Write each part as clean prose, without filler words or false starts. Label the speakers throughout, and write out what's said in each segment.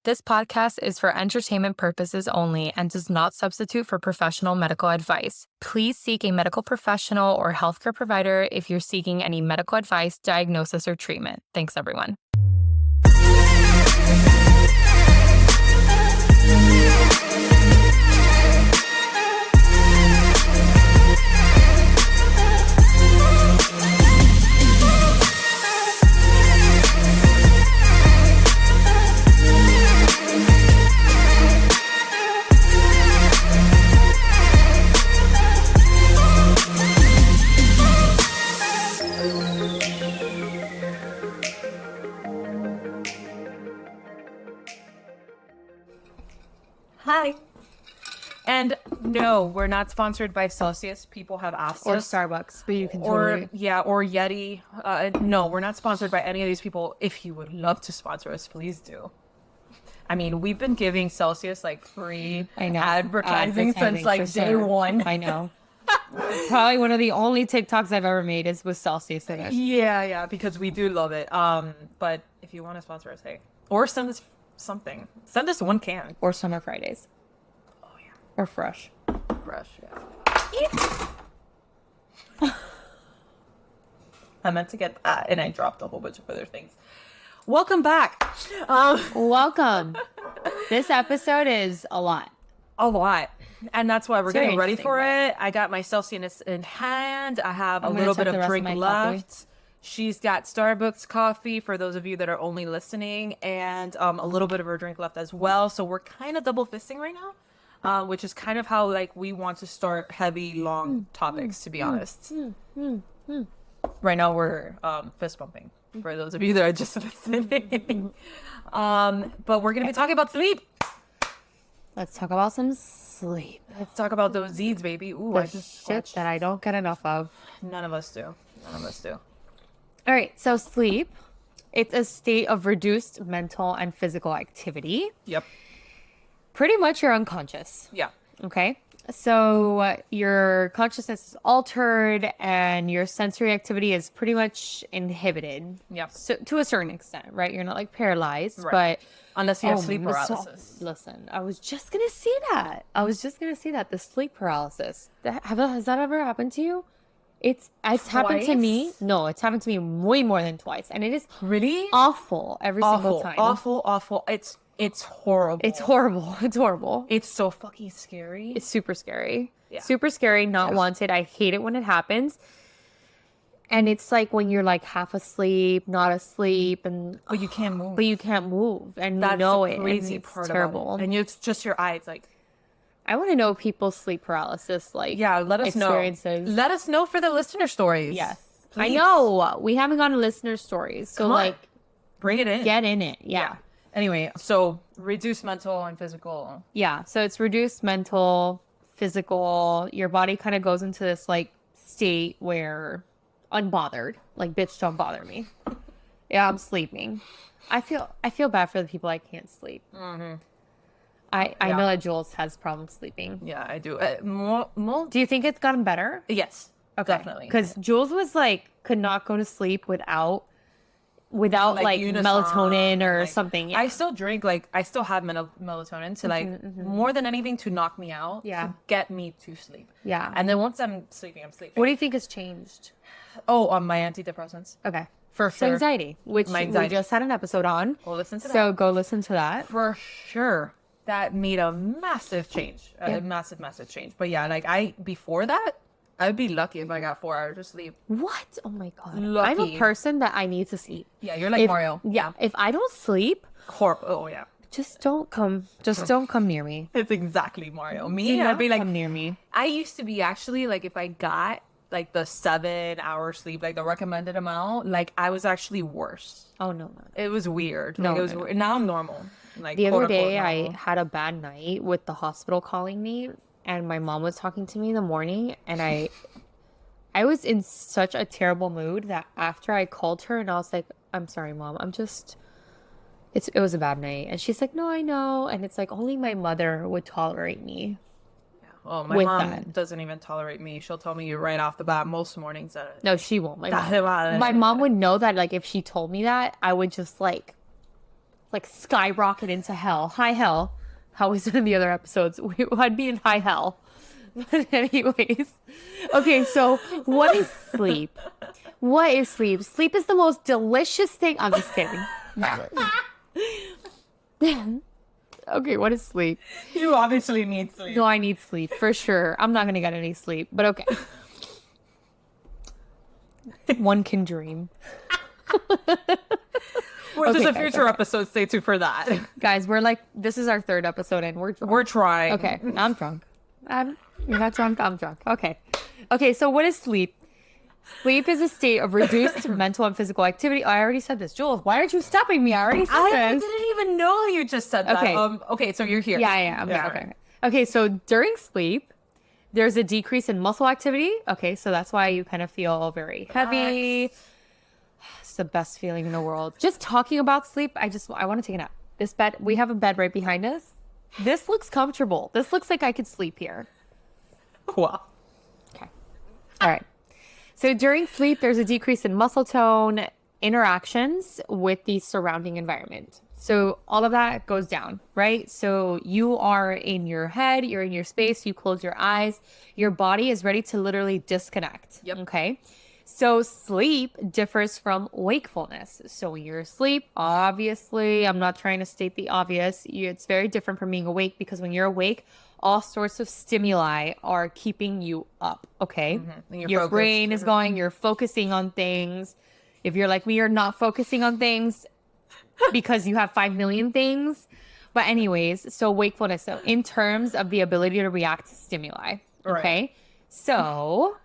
Speaker 1: This podcast is for entertainment purposes only and does not substitute for professional medical advice. Please seek a medical professional or healthcare provider if you're seeking any medical advice, diagnosis, or treatment. Thanks, everyone.
Speaker 2: Hi. And no, we're not sponsored by Celsius. People have asked
Speaker 3: Or
Speaker 2: us.
Speaker 3: Starbucks, but you can
Speaker 2: Or
Speaker 3: totally...
Speaker 2: or Yeti. No, we're not sponsored by any of these people. If you would love to sponsor us, please do. I mean, we've been giving Celsius like free advertising since like
Speaker 3: for
Speaker 2: day
Speaker 3: sure.
Speaker 2: one.
Speaker 3: I know. Probably one of the only TikToks I've ever made is with Celsius in it.
Speaker 2: Yeah, because we do love it. But if you want to sponsor us, hey, or send us something. Send us one can.
Speaker 3: Or Summer Fridays.
Speaker 2: Oh yeah,
Speaker 3: Or Fresh.
Speaker 2: fresh. Yeah. I meant to get that, and I dropped a whole bunch of other things. Welcome back.
Speaker 3: Welcome. This episode is a lot.
Speaker 2: A lot. And that's why we're
Speaker 3: It's very
Speaker 2: getting ready
Speaker 3: interesting,
Speaker 2: for
Speaker 3: right?
Speaker 2: it. I got my Celsius in hand. I have a
Speaker 3: I'm gonna
Speaker 2: little
Speaker 3: check
Speaker 2: bit
Speaker 3: the
Speaker 2: of
Speaker 3: rest of
Speaker 2: drink
Speaker 3: my
Speaker 2: left.
Speaker 3: coffee.
Speaker 2: She's got Starbucks coffee for those of you that are only listening, and a little bit of her drink left as well. So we're kind of double fisting right now, which is kind of how like we want to start heavy, long topics, to be honest. Right now we're fist bumping for those of you that are just listening. But we're going to be talking about sleep.
Speaker 3: Let's talk about some sleep.
Speaker 2: Let's talk about those Z's, baby. Ooh,
Speaker 3: The
Speaker 2: I just
Speaker 3: shit
Speaker 2: scratched.
Speaker 3: that I don't get enough of.
Speaker 2: None of us do. None of us do.
Speaker 3: All right, so sleep. It's a state of reduced mental and physical activity.
Speaker 2: Yep.
Speaker 3: Pretty much you're unconscious.
Speaker 2: Yeah.
Speaker 3: Okay. So your consciousness is altered and your sensory activity is pretty much inhibited.
Speaker 2: Yeah.
Speaker 3: So to a certain extent, right? You're not like paralyzed,
Speaker 2: Right.
Speaker 3: but
Speaker 2: Unless you have
Speaker 3: Oh,
Speaker 2: sleep
Speaker 3: so-
Speaker 2: paralysis.
Speaker 3: listen, I was just gonna say that. The sleep paralysis. Has that ever happened to you? It's happened to me.
Speaker 2: Twice?
Speaker 3: No, it's happened to me way more than twice, and it is
Speaker 2: Really?
Speaker 3: awful every single
Speaker 2: Awful.
Speaker 3: time.
Speaker 2: Awful. It's horrible.
Speaker 3: It's horrible. It's horrible.
Speaker 2: It's so fucking scary.
Speaker 3: It's super scary.
Speaker 2: Yeah.
Speaker 3: Super scary, not wanted. I hate it when it happens. And it's like when you're like half asleep, not asleep, and
Speaker 2: But you can't move.
Speaker 3: but you can't move, and
Speaker 2: That's
Speaker 3: you know
Speaker 2: the
Speaker 3: it.
Speaker 2: crazy
Speaker 3: and it's
Speaker 2: part
Speaker 3: terrible.
Speaker 2: about it. And it's just your eyes, like,
Speaker 3: I want to know people's sleep paralysis, like
Speaker 2: yeah. Let us
Speaker 3: experiences.
Speaker 2: know. Let us know for the listener stories.
Speaker 3: Yes,
Speaker 2: Please.
Speaker 3: I know we haven't gotten listener stories, so
Speaker 2: Come on.
Speaker 3: like
Speaker 2: Bring it in.
Speaker 3: get in it. Yeah.
Speaker 2: Anyway, so reduce mental and physical.
Speaker 3: Yeah, so it's reduced mental, physical. Your body kind of goes into this like state where unbothered, like bitch, don't bother me. Yeah, I'm sleeping. I feel bad for the people I can't sleep.
Speaker 2: Mm-hmm.
Speaker 3: I
Speaker 2: Yeah.
Speaker 3: know that Jules has problems sleeping.
Speaker 2: Yeah, I do. More.
Speaker 3: Do you think it's gotten better?
Speaker 2: Yes. Definitely.
Speaker 3: Because Jules was like could not go to sleep without like
Speaker 2: Unison,
Speaker 3: melatonin or
Speaker 2: like-
Speaker 3: something.
Speaker 2: I still drink, like, I still have melatonin to, like, more than anything to knock me out.
Speaker 3: Yeah.
Speaker 2: To get me to sleep.
Speaker 3: Yeah.
Speaker 2: And then once I'm sleeping, I'm sleeping.
Speaker 3: What do you think has changed?
Speaker 2: Oh, on my antidepressants.
Speaker 3: Okay.
Speaker 2: For
Speaker 3: So
Speaker 2: sure.
Speaker 3: anxiety, which
Speaker 2: My
Speaker 3: we
Speaker 2: anxiety.
Speaker 3: just had an episode on.
Speaker 2: Go listen to that.
Speaker 3: So go listen to that.
Speaker 2: For sure. That made a massive change.
Speaker 3: Yeah.
Speaker 2: A massive change. But yeah, like, before that, I'd be lucky if I got 4 hours of sleep.
Speaker 3: What? Oh my god. I'm
Speaker 2: Lucky.
Speaker 3: a person that I need to sleep.
Speaker 2: Yeah, you're like Mario.
Speaker 3: Yeah. If I don't sleep,
Speaker 2: Horrible. Oh, yeah.
Speaker 3: just don't come near me.
Speaker 2: It's exactly Mario.
Speaker 3: Do
Speaker 2: Me, I'd
Speaker 3: not
Speaker 2: be like,
Speaker 3: come near me.
Speaker 2: I used to be actually like, if I got like the 7 hour sleep, like the recommended amount, like I was actually worse.
Speaker 3: Oh no.
Speaker 2: It was weird.
Speaker 3: No,
Speaker 2: Like, it was
Speaker 3: no, no.
Speaker 2: weird. Now I'm normal. Like
Speaker 3: The other
Speaker 2: quote, unquote,
Speaker 3: day I
Speaker 2: normal.
Speaker 3: had a bad night with the hospital calling me, and my mom was talking to me in the morning, and I was in such a terrible mood that after I called her and I was like, I'm sorry, Mom, it was a bad night. And she's like, no, I know. And it's like, only my mother would tolerate me.
Speaker 2: Oh, my
Speaker 3: with
Speaker 2: mom
Speaker 3: that.
Speaker 2: doesn't even tolerate me. She'll tell me right off the bat most mornings that
Speaker 3: No, she won't. My
Speaker 2: my
Speaker 3: mom would know that, like, if she told me that, I would just, like, like skyrocket into hell. High hell. How was it in the other episodes? I'd be in high hell. But anyways. Okay, so what is sleep? What is sleep? Sleep is the most delicious thing. I'm just kidding. Okay, what is sleep?
Speaker 2: You obviously need sleep.
Speaker 3: No, I need sleep for sure. I'm not gonna get any sleep, but okay. One can dream.
Speaker 2: Which is
Speaker 3: Okay,
Speaker 2: a
Speaker 3: guys,
Speaker 2: future episode. Stay tuned for that.
Speaker 3: Guys, we're like, this is our third episode and we're drunk.
Speaker 2: We're trying.
Speaker 3: Okay, I'm drunk. You're not drunk, I'm drunk. Okay. Okay, so what is sleep? Sleep is a state of reduced mental and physical activity. Oh, I already said this. Jules, why aren't you stopping me? I already said
Speaker 2: I
Speaker 3: this.
Speaker 2: didn't even know you just said
Speaker 3: Okay.
Speaker 2: that. Okay, so you're here.
Speaker 3: Yeah, I'm here. Okay. Okay, so during sleep, there's a decrease in muscle activity. Okay, so that's why you kind of feel very heavy. It's the best feeling in the world. Just talking about sleep, I want to take a nap. This bed, we have a bed right behind us. This looks comfortable. This looks like I could sleep here.
Speaker 2: Cool.
Speaker 3: Okay. All right. So during sleep, there's a decrease in muscle tone, interactions with the surrounding environment. So all of that goes down, right? So you are in your head, you're in your space, you close your eyes, your body is ready to literally disconnect.
Speaker 2: Yep.
Speaker 3: Okay. So sleep differs from wakefulness. So when you're asleep, obviously, I'm not trying to state the obvious. It's very different from being awake because when you're awake, all sorts of stimuli are keeping you up. Okay.
Speaker 2: Mm-hmm. And
Speaker 3: Your brain is going, you're focusing on things. If you're like me, you're not focusing on things because you have 5 million things. But anyways, so wakefulness. So in terms of the ability to react to stimuli. Okay.
Speaker 2: Right.
Speaker 3: So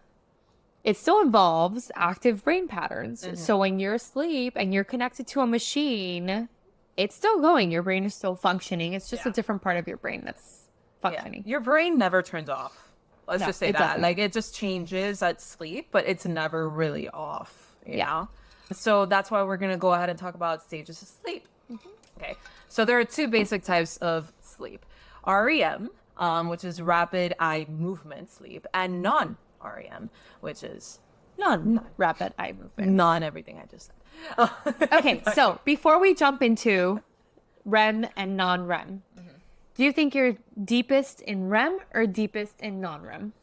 Speaker 3: it still involves active brain patterns.
Speaker 2: Mm-hmm.
Speaker 3: So when you're asleep and you're connected to a machine, it's still going. Your brain is still functioning. It's just a different part of your brain that's functioning.
Speaker 2: Your brain never turns off. Let's
Speaker 3: No,
Speaker 2: just say
Speaker 3: it
Speaker 2: that.
Speaker 3: doesn't.
Speaker 2: Like it just changes at sleep, but it's never really off. You
Speaker 3: Yeah.
Speaker 2: know? So that's why we're gonna go ahead and talk about stages of sleep. Okay. So there are two basic types of sleep: REM, which is rapid eye movement sleep, and non-REM, which is
Speaker 3: Non-rapid eye movement.
Speaker 2: non everything I just said.
Speaker 3: Okay, so before we jump into REM and non-REM, do you think you're deepest in REM or deepest in non-REM?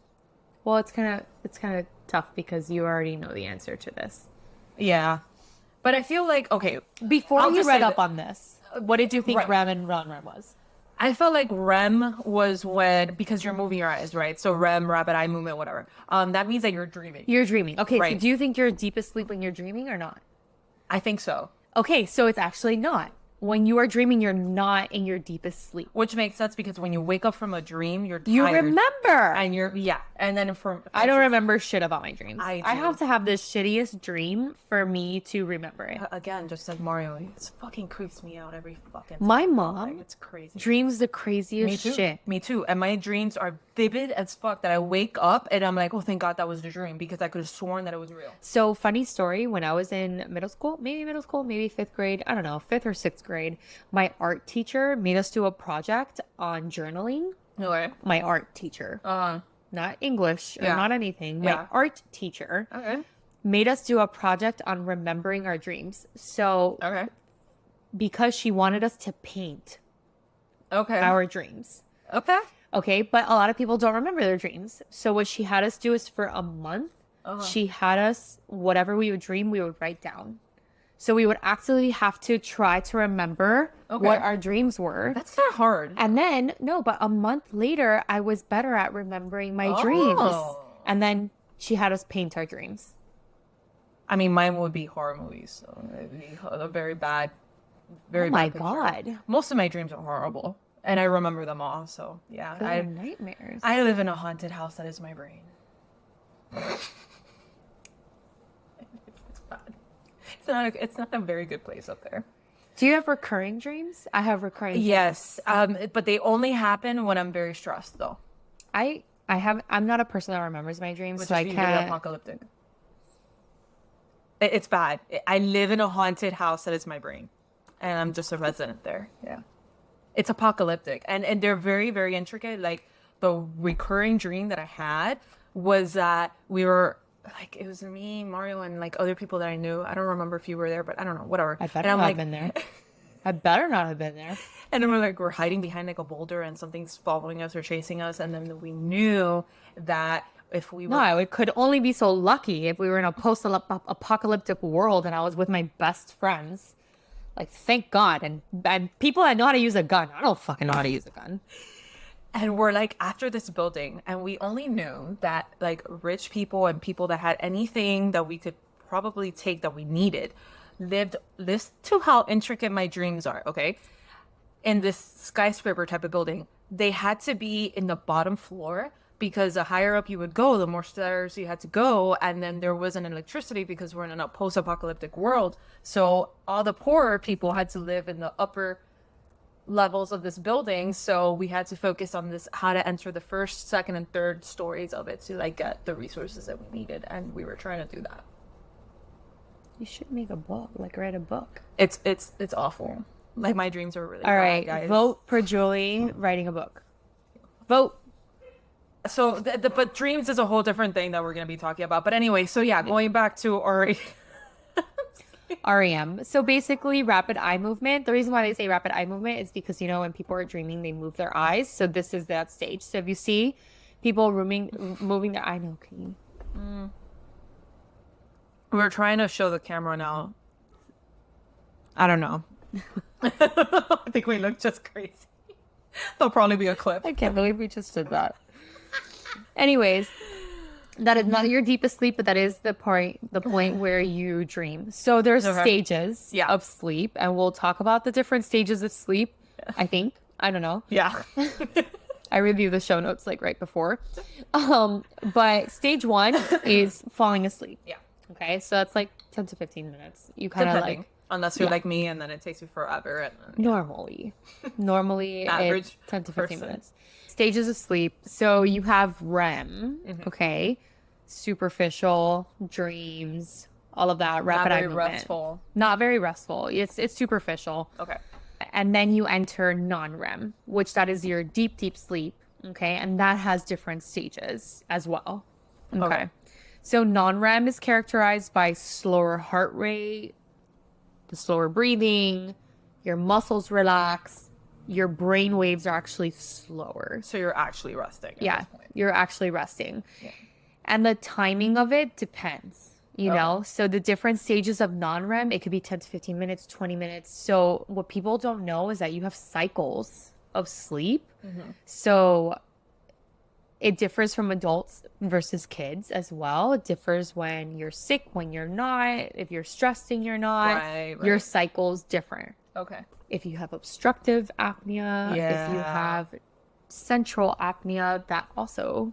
Speaker 3: Well, it's kind of tough because you already know the answer to this.
Speaker 2: Yeah. But I feel like, okay,
Speaker 3: Before
Speaker 2: I'll
Speaker 3: you
Speaker 2: just
Speaker 3: read
Speaker 2: say
Speaker 3: up
Speaker 2: that-
Speaker 3: on this, what did you think
Speaker 2: Right.
Speaker 3: REM and non-REM was?
Speaker 2: I felt like REM was when, because you're moving your eyes, right? So REM, rapid eye movement, whatever. That means that you're dreaming.
Speaker 3: You're dreaming. Okay, so
Speaker 2: Right.
Speaker 3: do you think you're deepest sleep when you're dreaming or not?
Speaker 2: I think so.
Speaker 3: Okay, so it's actually not. When you are dreaming, you're not in your deepest sleep.
Speaker 2: Which makes sense because when you wake up from a dream, you're tired.
Speaker 3: You remember.
Speaker 2: And and then
Speaker 3: I don't remember shit about my dreams.
Speaker 2: I
Speaker 3: I
Speaker 2: do.
Speaker 3: have to have the shittiest dream for me to remember it.
Speaker 2: Again, just like Mario, it fucking creeps me out every fucking
Speaker 3: My
Speaker 2: time.
Speaker 3: mom
Speaker 2: Like, it's crazy.
Speaker 3: dreams the
Speaker 2: Me
Speaker 3: craziest
Speaker 2: too.
Speaker 3: shit.
Speaker 2: Me too. And my dreams are vivid as fuck that I wake up and I'm like, oh, thank God that was a dream because I could have sworn that it was real.
Speaker 3: So funny story, when I was in middle school, maybe fifth grade, I don't know, fifth or sixth grade, my art teacher made us do a project on journaling.
Speaker 2: Okay.
Speaker 3: My art teacher, not English or
Speaker 2: Yeah.
Speaker 3: not anything. My
Speaker 2: Yeah.
Speaker 3: art teacher
Speaker 2: Okay.
Speaker 3: made us do a project on remembering our dreams. So
Speaker 2: Okay.
Speaker 3: because she wanted us to paint
Speaker 2: Okay.
Speaker 3: our dreams.
Speaker 2: Okay.
Speaker 3: Okay, but a lot of people don't remember their dreams. So what she had us do is for a month, she had us, whatever we would dream, we would write down. So we would actually have to try to remember what our dreams were.
Speaker 2: That's kind of hard.
Speaker 3: And then, but a month later, I was better at remembering my dreams.
Speaker 2: Oh.
Speaker 3: And then she had us paint our dreams.
Speaker 2: I mean, mine would be horror movies. So it'd be a very bad, very
Speaker 3: Oh my
Speaker 2: bad picture.
Speaker 3: God.
Speaker 2: Most of my dreams are horrible. And I remember them all. So, yeah.
Speaker 3: They're nightmares.
Speaker 2: I live in a haunted house that is my brain. It's bad. It's not a very good place up there.
Speaker 3: Do you have recurring dreams? I have recurring dreams.
Speaker 2: Yes. But they only happen when I'm very stressed, though.
Speaker 3: I'm not a person that remembers my dreams,
Speaker 2: Which
Speaker 3: so
Speaker 2: is
Speaker 3: I
Speaker 2: usually
Speaker 3: can't.
Speaker 2: apocalyptic. It's bad. I live in a haunted house that is my brain. And I'm just a resident there. Yeah. It's apocalyptic. And they're very, very intricate. Like, the recurring dream that I had was that we were, like, it was me, Mario, and, like, other people that I knew. I don't remember if you were there, but I don't know, whatever.
Speaker 3: I
Speaker 2: And
Speaker 3: better
Speaker 2: I'm
Speaker 3: have
Speaker 2: like,
Speaker 3: been there. I better not have been there.
Speaker 2: And then we're hiding behind like a boulder and something's following us or chasing us. And then we knew that if we were
Speaker 3: No, it could only be so lucky if we were in a post-apocalyptic world and I was with my best friends. Like, thank God. And people that know how to use a gun. I don't fucking know how to use a gun.
Speaker 2: and we're like after this building, and we only knew that like rich people and people that had anything that we could probably take that we needed lived this to how intricate my dreams are, okay? In this skyscraper type of building, they had to be in the bottom floor because the higher up you would go, the more stairs you had to go. And then there wasn't electricity because we're in a post apocalyptic world. So all the poorer people had to live in the upper levels of this building. So we had to focus on this, how to enter the first, second, and third stories of it to like get the resources that we needed. And we were trying to do that.
Speaker 3: You should make a book, like write a book.
Speaker 2: It's awful. Like my dreams are really
Speaker 3: All
Speaker 2: bad,
Speaker 3: right,
Speaker 2: guys.
Speaker 3: vote for Julie writing a book. Vote.
Speaker 2: So, but dreams is a whole different thing that we're going to be talking about. But anyway, so yeah, going back to Ori.
Speaker 3: REM. So basically, rapid eye movement. The reason why they say rapid eye movement is because, you know, when people are dreaming, they move their eyes. So this is that stage. So if you see people moving their eye, no, can you?
Speaker 2: We're trying to show the camera now. I don't know. I think we look just crazy. There'll probably be a clip.
Speaker 3: I can't believe we just did that. Anyways, that is not your deepest sleep, but that is the point where you dream. So there's stages of sleep, and we'll talk about the different stages of sleep. I think. I don't know.
Speaker 2: Yeah.
Speaker 3: I review the show notes like right before. But stage 1 is falling asleep.
Speaker 2: Yeah.
Speaker 3: Okay, so that's like 10 to 15 minutes. You kind of like,
Speaker 2: unless you're like me, and then it takes you forever. And
Speaker 3: normally
Speaker 2: average
Speaker 3: it's 10 to 15
Speaker 2: person.
Speaker 3: minutes. Stages of sleep. So you have REM, okay, superficial dreams, all of that, rapid eye movement.
Speaker 2: Restful.
Speaker 3: Not very restful. It's superficial.
Speaker 2: Okay.
Speaker 3: And then you enter non-REM, which that is your deep sleep, okay, and that has different stages as well. Okay. So non-REM is characterized by slower heart rate, the slower breathing, your muscles relax, your brain waves are actually slower.
Speaker 2: So you're actually resting.
Speaker 3: Yeah, you're actually resting. Yeah. And the timing of it depends, you know? So the different stages of non-REM, it could be 10 to 15 minutes, 20 minutes. So what people don't know is that you have cycles of sleep. So it differs from adults versus kids as well. It differs when you're sick, when you're not. If you're stressing, you're not.
Speaker 2: Right.
Speaker 3: Your cycle's different.
Speaker 2: Okay.
Speaker 3: If you have obstructive apnea, if you have central apnea, that also...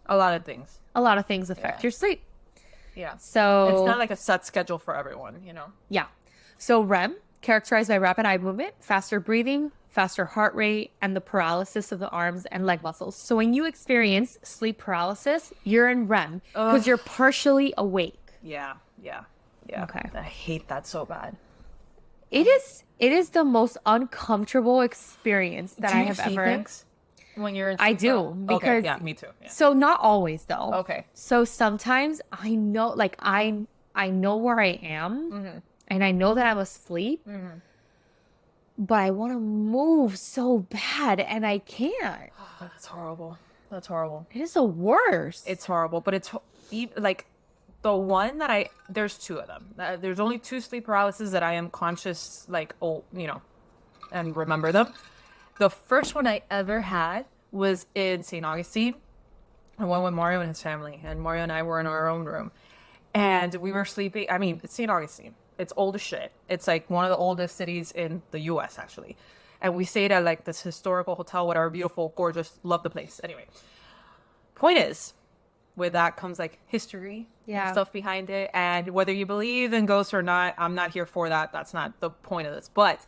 Speaker 2: A lot of things
Speaker 3: affect your sleep.
Speaker 2: Yeah.
Speaker 3: So...
Speaker 2: It's not like a set schedule for everyone, you know?
Speaker 3: Yeah. So REM, characterized by rapid eye movement, faster breathing, faster heart rate, and the paralysis of the arms and leg muscles. So when you experience sleep paralysis, you're in REM because you're partially awake.
Speaker 2: Yeah.
Speaker 3: Okay.
Speaker 2: I hate that so bad.
Speaker 3: It is the most uncomfortable experience that I have ever.
Speaker 2: When you're in
Speaker 3: I do because
Speaker 2: yeah, me too. Yeah.
Speaker 3: So not always though.
Speaker 2: Okay.
Speaker 3: So sometimes I know, like I know where I am, and I know that I'm asleep. But I want to move so bad, and I can't.
Speaker 2: That's horrible. That's horrible.
Speaker 3: It is the worst.
Speaker 2: It's horrible, but it's like the one that there's two of them. There's only 2 sleep paralysis that I am conscious, like, and remember them. The first one I ever had was in St. Augustine. I went with Mario and his family, and Mario and I were in our own room, and we were sleeping. I mean, it's St. Augustine. It's old as shit. It's like one of the oldest cities in the U.S. actually. And we stayed at like this historical hotel with our beautiful, gorgeous, love the place. Anyway, point is, with that comes like history and stuff behind it. And whether you believe in ghosts or not, I'm not here for that. That's not the point of this. But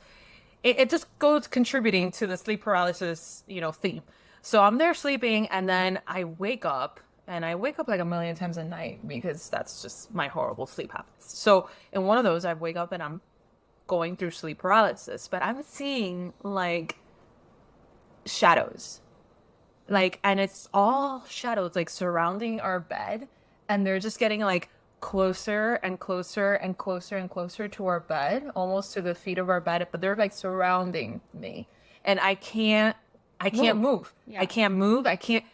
Speaker 2: it just goes contributing to the sleep paralysis, theme. So I'm there sleeping, and then I wake up. And I wake up like a million times a night because that's just my horrible sleep habits. So in one of those, I wake up and I'm going through sleep paralysis, but I'm seeing like shadows, and it's all shadows like surrounding our bed, and they're just getting like closer and closer and closer and closer to our bed, almost to the feet of our bed, but they're like surrounding me. And I can't move.
Speaker 3: Yeah.
Speaker 2: I can't move. I can't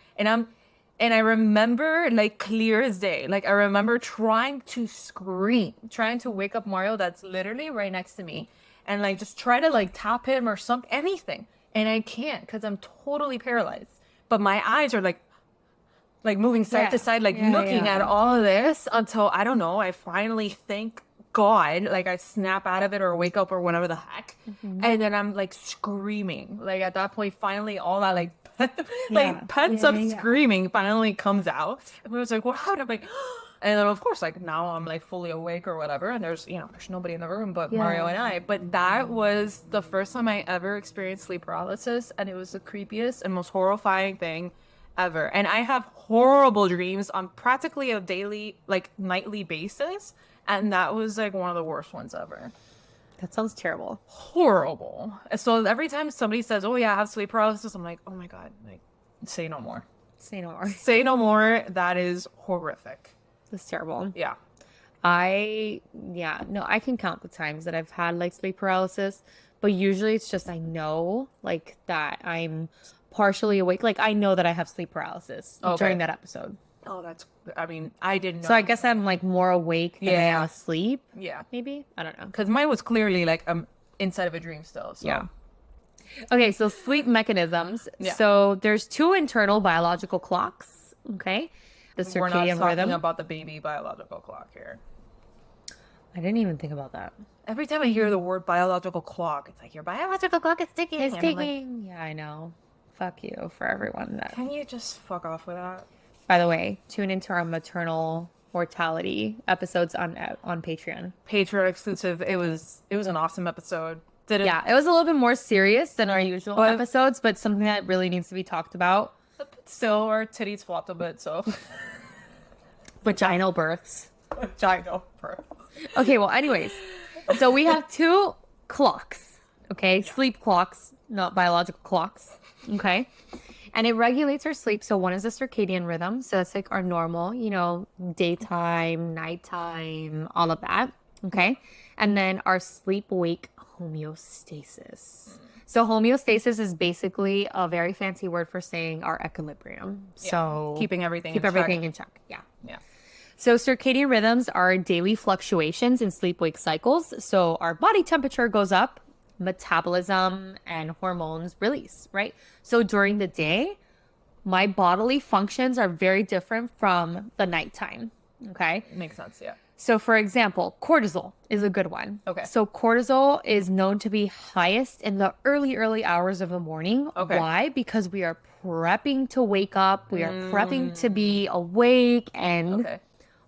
Speaker 2: and I remember like clear as day. Like I remember trying to scream, trying to wake up Mario that's literally right next to me and like just try to like tap him or something, anything. And I can't because I'm totally paralyzed. But my eyes are like moving side to side, like looking at all of this until, I don't know, I finally thank God, like I snap out of it or wake up or whatever the heck. And then I'm like screaming. Like at that point, finally all that like pent up screaming finally comes out. And I was like, what happened? I'm like, and then of course, like now I'm like fully awake or whatever. And there's nobody in the room but Mario and I. But that was the first time I ever experienced sleep paralysis. And it was the creepiest and most horrifying thing ever. And I have horrible dreams on practically a daily, like nightly basis. And that was like one of the worst ones ever.
Speaker 3: That sounds terrible.
Speaker 2: Horrible. So every time somebody says, oh yeah, I have sleep paralysis, I'm like, oh my God, like say no more.
Speaker 3: Say no more.
Speaker 2: Say no more. That is horrific.
Speaker 3: That's terrible.
Speaker 2: Yeah.
Speaker 3: I can count the times that I've had like sleep paralysis, but usually it's just I know like that I'm partially awake. Like I know that I have sleep paralysis during that episode.
Speaker 2: Oh, I didn't know.
Speaker 3: So I guess I'm like more awake than I am asleep.
Speaker 2: Yeah.
Speaker 3: Maybe? I don't know.
Speaker 2: Because mine was clearly like inside of a dream still. So.
Speaker 3: Yeah. Okay, so sleep mechanisms.
Speaker 2: Yeah.
Speaker 3: So there's two internal biological clocks. Okay. The circadian
Speaker 2: We're not talking
Speaker 3: rhythm.
Speaker 2: about the baby biological clock here.
Speaker 3: I didn't even think about that.
Speaker 2: Every time I hear the word biological clock, it's like your biological clock is ticking.
Speaker 3: It's
Speaker 2: And I'm like,
Speaker 3: ticking. Yeah, I know. Fuck you for everyone that.
Speaker 2: can you just fuck off with that?
Speaker 3: By the way, tune into our maternal mortality episodes on Patreon.
Speaker 2: Patreon exclusive. It was an awesome episode.
Speaker 3: Yeah, it was a little bit more serious than our usual episodes, but something that really needs to be talked about.
Speaker 2: Still, our titties flopped a bit, so.
Speaker 3: Vaginal births.
Speaker 2: Vaginal birth.
Speaker 3: Okay, well, anyways. So we have two clocks, okay? Yeah. Sleep clocks, not biological clocks, okay? And it regulates our sleep. So one is the circadian rhythm. So that's like our normal, daytime, nighttime, all of that, okay? And then our sleep-wake homeostasis. So homeostasis is basically a very fancy word for saying our equilibrium.
Speaker 2: Yeah.
Speaker 3: So
Speaker 2: keeping everything
Speaker 3: in check. Yeah.
Speaker 2: Yeah.
Speaker 3: So circadian rhythms are daily fluctuations in sleep-wake cycles. So our body temperature goes up, metabolism and hormones release, right? So during the day, my bodily functions are very different from the nighttime. Okay.
Speaker 2: Makes sense. Yeah.
Speaker 3: So for example, cortisol is a good one.
Speaker 2: Okay.
Speaker 3: So cortisol is known to be highest in the early hours of the morning.
Speaker 2: Okay.
Speaker 3: Why? Because we are prepping to wake up. We are prepping to be awake and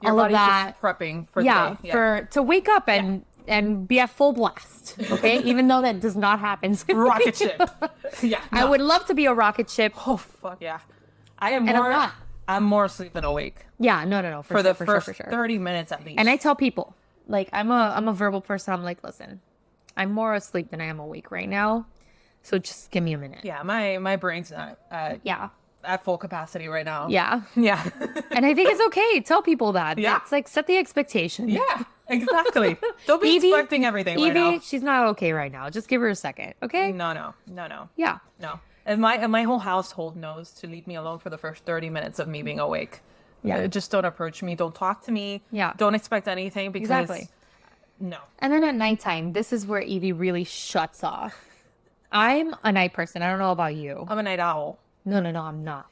Speaker 2: Your
Speaker 3: all of that.
Speaker 2: Just prepping for the day. Yeah.
Speaker 3: to wake up and be at full blast. Okay. Even though that does not happen.
Speaker 2: Rocket ship. Yeah. No.
Speaker 3: I would love to be a rocket ship.
Speaker 2: Oh fuck yeah. I am
Speaker 3: And
Speaker 2: more.
Speaker 3: I'm not.
Speaker 2: I'm more asleep than awake.
Speaker 3: Yeah, no.
Speaker 2: For the first 30 minutes at least.
Speaker 3: And I tell people, like, I'm a verbal person. I'm like, listen, I'm more asleep than I am awake right now. So just give me a minute.
Speaker 2: Yeah, my brain's not at full capacity right now.
Speaker 3: Yeah.
Speaker 2: Yeah.
Speaker 3: And I think it's okay. Tell people that.
Speaker 2: Yeah.
Speaker 3: It's like, set the expectation.
Speaker 2: Yeah, exactly. Don't be expecting everything right now.
Speaker 3: She's not okay right now. Just give her a second, okay?
Speaker 2: No.
Speaker 3: Yeah.
Speaker 2: No. And my whole household knows to leave me alone for the first 30 minutes of me being awake.
Speaker 3: Yeah.
Speaker 2: Just don't approach me. Don't talk to me.
Speaker 3: Yeah.
Speaker 2: Don't expect anything because...
Speaker 3: Exactly.
Speaker 2: No.
Speaker 3: And then at nighttime, this is where Evie really shuts off. I'm a night person. I don't know about you.
Speaker 2: I'm a night owl.
Speaker 3: No, I'm not.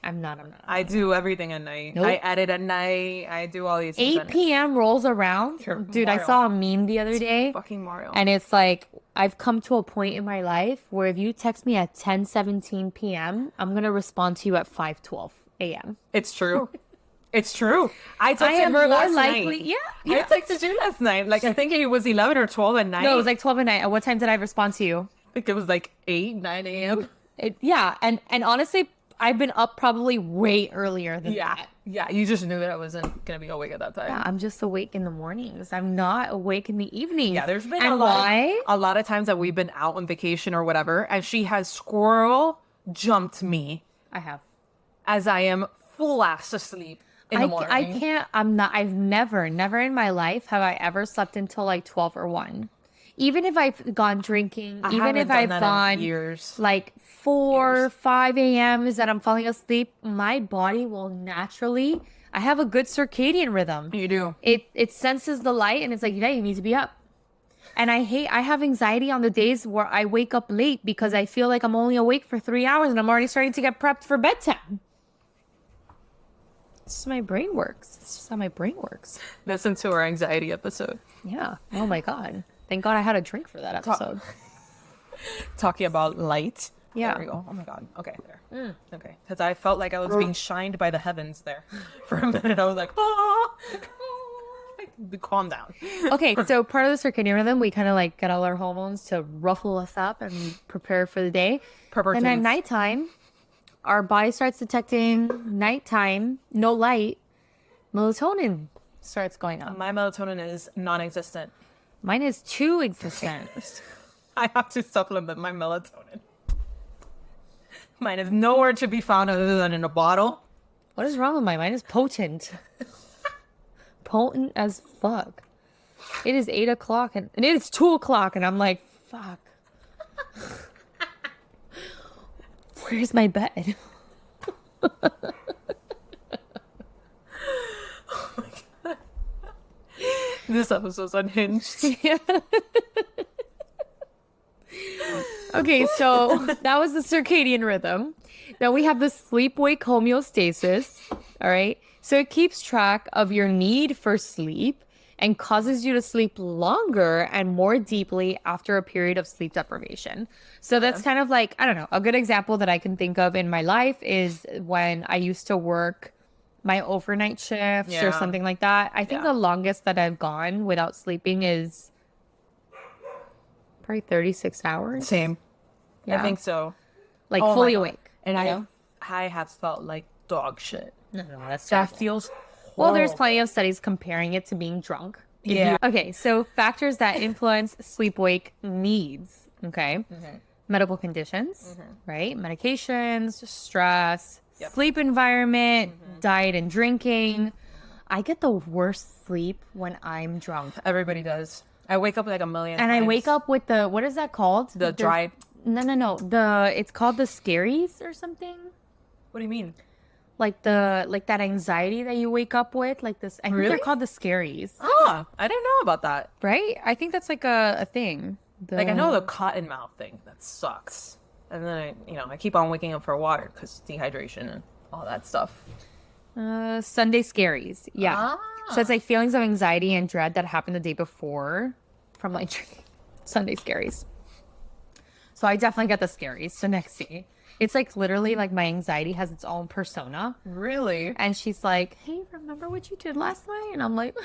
Speaker 2: I do everything at night.
Speaker 3: Nope.
Speaker 2: I edit at night. I do all these things.
Speaker 3: 8 p.m. rolls around. Dude, I
Speaker 2: Mario.
Speaker 3: saw a meme the other day.
Speaker 2: Fucking Mario.
Speaker 3: And it's like, I've come to a point in my life where if you text me at 10:17 p.m., I'm going to respond to you at 5:12 a.m.
Speaker 2: It's true. It's true. I texted
Speaker 3: I am
Speaker 2: her
Speaker 3: more
Speaker 2: last
Speaker 3: likely.
Speaker 2: night.
Speaker 3: Yeah.
Speaker 2: I texted you last night. Like, I think it was 11 or 12 at night.
Speaker 3: No, it was like 12 at night. At what time did I respond to you?
Speaker 2: I think it was like 8, 9 a.m.
Speaker 3: Yeah. And honestly, I've been up probably way earlier than that.
Speaker 2: Yeah, you just knew that I wasn't going to be awake at that time.
Speaker 3: Yeah, I'm just awake in the mornings. I'm not awake in the evenings.
Speaker 2: Yeah, there's been
Speaker 3: and
Speaker 2: a lot of times that we've been out on vacation or whatever, and she has squirrel jumped me
Speaker 3: I have.
Speaker 2: as I am full ass asleep. in the morning.
Speaker 3: I can't. I've never in my life have I ever slept until like 12 or 1. Even if I've gone drinking,
Speaker 2: I
Speaker 3: even
Speaker 2: haven't
Speaker 3: if
Speaker 2: done
Speaker 3: I've
Speaker 2: that in
Speaker 3: gone
Speaker 2: years.
Speaker 3: like 4, 5 a.m. is that I'm falling asleep, my body will naturally. I have a good circadian rhythm.
Speaker 2: You do.
Speaker 3: It senses the light and it's like, yeah, you need to be up. And I have anxiety on the days where I wake up late because I feel like I'm only awake for 3 hours and I'm already starting to get prepped for bedtime. It's just my brain works. It's just how my brain works.
Speaker 2: Listen to our anxiety episode.
Speaker 3: Yeah. Oh my God. Thank God I had a drink for that episode.
Speaker 2: Talking about light.
Speaker 3: Yeah.
Speaker 2: There we go. Oh my God. Okay, there. Okay. Because I felt like I was being shined by the heavens there. For a minute, I was like, ah. Calm down.
Speaker 3: Okay, so part of the circadian rhythm, we kind of like get all our hormones to ruffle us up and prepare for the day. And at nighttime, our body starts detecting nighttime, no light, melatonin starts going up.
Speaker 2: My melatonin is non-existent.
Speaker 3: Mine is too existent.
Speaker 2: I have to supplement my melatonin. Mine is nowhere to be found other than in a bottle.
Speaker 3: What is wrong with mine? Mine is potent. Potent as fuck. It is 8 o'clock and it is 2 o'clock and I'm like, fuck. Where's my bed?
Speaker 2: Oh my God. This episode's unhinged.
Speaker 3: Okay, so that was the circadian rhythm. Then we have the sleep-wake homeostasis. All right. So it keeps track of your need for sleep and causes you to sleep longer and more deeply after a period of sleep deprivation. So that's kind of like, I don't know, a good example that I can think of in my life is when I used to work my overnight shifts or
Speaker 2: Yeah.
Speaker 3: something like that. I think the longest that I've gone without sleeping is probably 36 hours.
Speaker 2: Same.
Speaker 3: Yeah.
Speaker 2: I think so.
Speaker 3: Like
Speaker 2: Oh my
Speaker 3: fully
Speaker 2: God.
Speaker 3: awake.
Speaker 2: And
Speaker 3: you know?
Speaker 2: I have felt like dog shit.
Speaker 3: No, that's
Speaker 2: That
Speaker 3: terrible.
Speaker 2: feels
Speaker 3: Well, there's
Speaker 2: horrible.
Speaker 3: plenty of studies comparing it to being drunk.
Speaker 2: Yeah.
Speaker 3: Okay, so factors that influence sleep-wake needs. Okay. Medical conditions, right? Medications, stress, sleep environment, diet and drinking. I get the worst sleep when I'm drunk.
Speaker 2: Everybody does. I wake up like a million
Speaker 3: And
Speaker 2: times.
Speaker 3: I wake up with the, what is that called?
Speaker 2: The dry.
Speaker 3: No. It's called the scaries or something.
Speaker 2: What do you mean?
Speaker 3: Like that anxiety that you wake up with, like this. I think
Speaker 2: Really?
Speaker 3: they're called the scaries,
Speaker 2: Oh, I didn't know about that.
Speaker 3: right? I think that's like a thing.
Speaker 2: Like I know the cotton mouth thing. That sucks. And then I keep on waking up for water because dehydration and all that stuff.
Speaker 3: Sunday scaries. Yeah. So it's like feelings of anxiety and dread that happened the day before from like drinking. Sunday scaries. So I definitely get the scaries. So next see. It's like literally like my anxiety has its own persona.
Speaker 2: Really?
Speaker 3: And she's like, hey, remember what you did last night? And I'm like,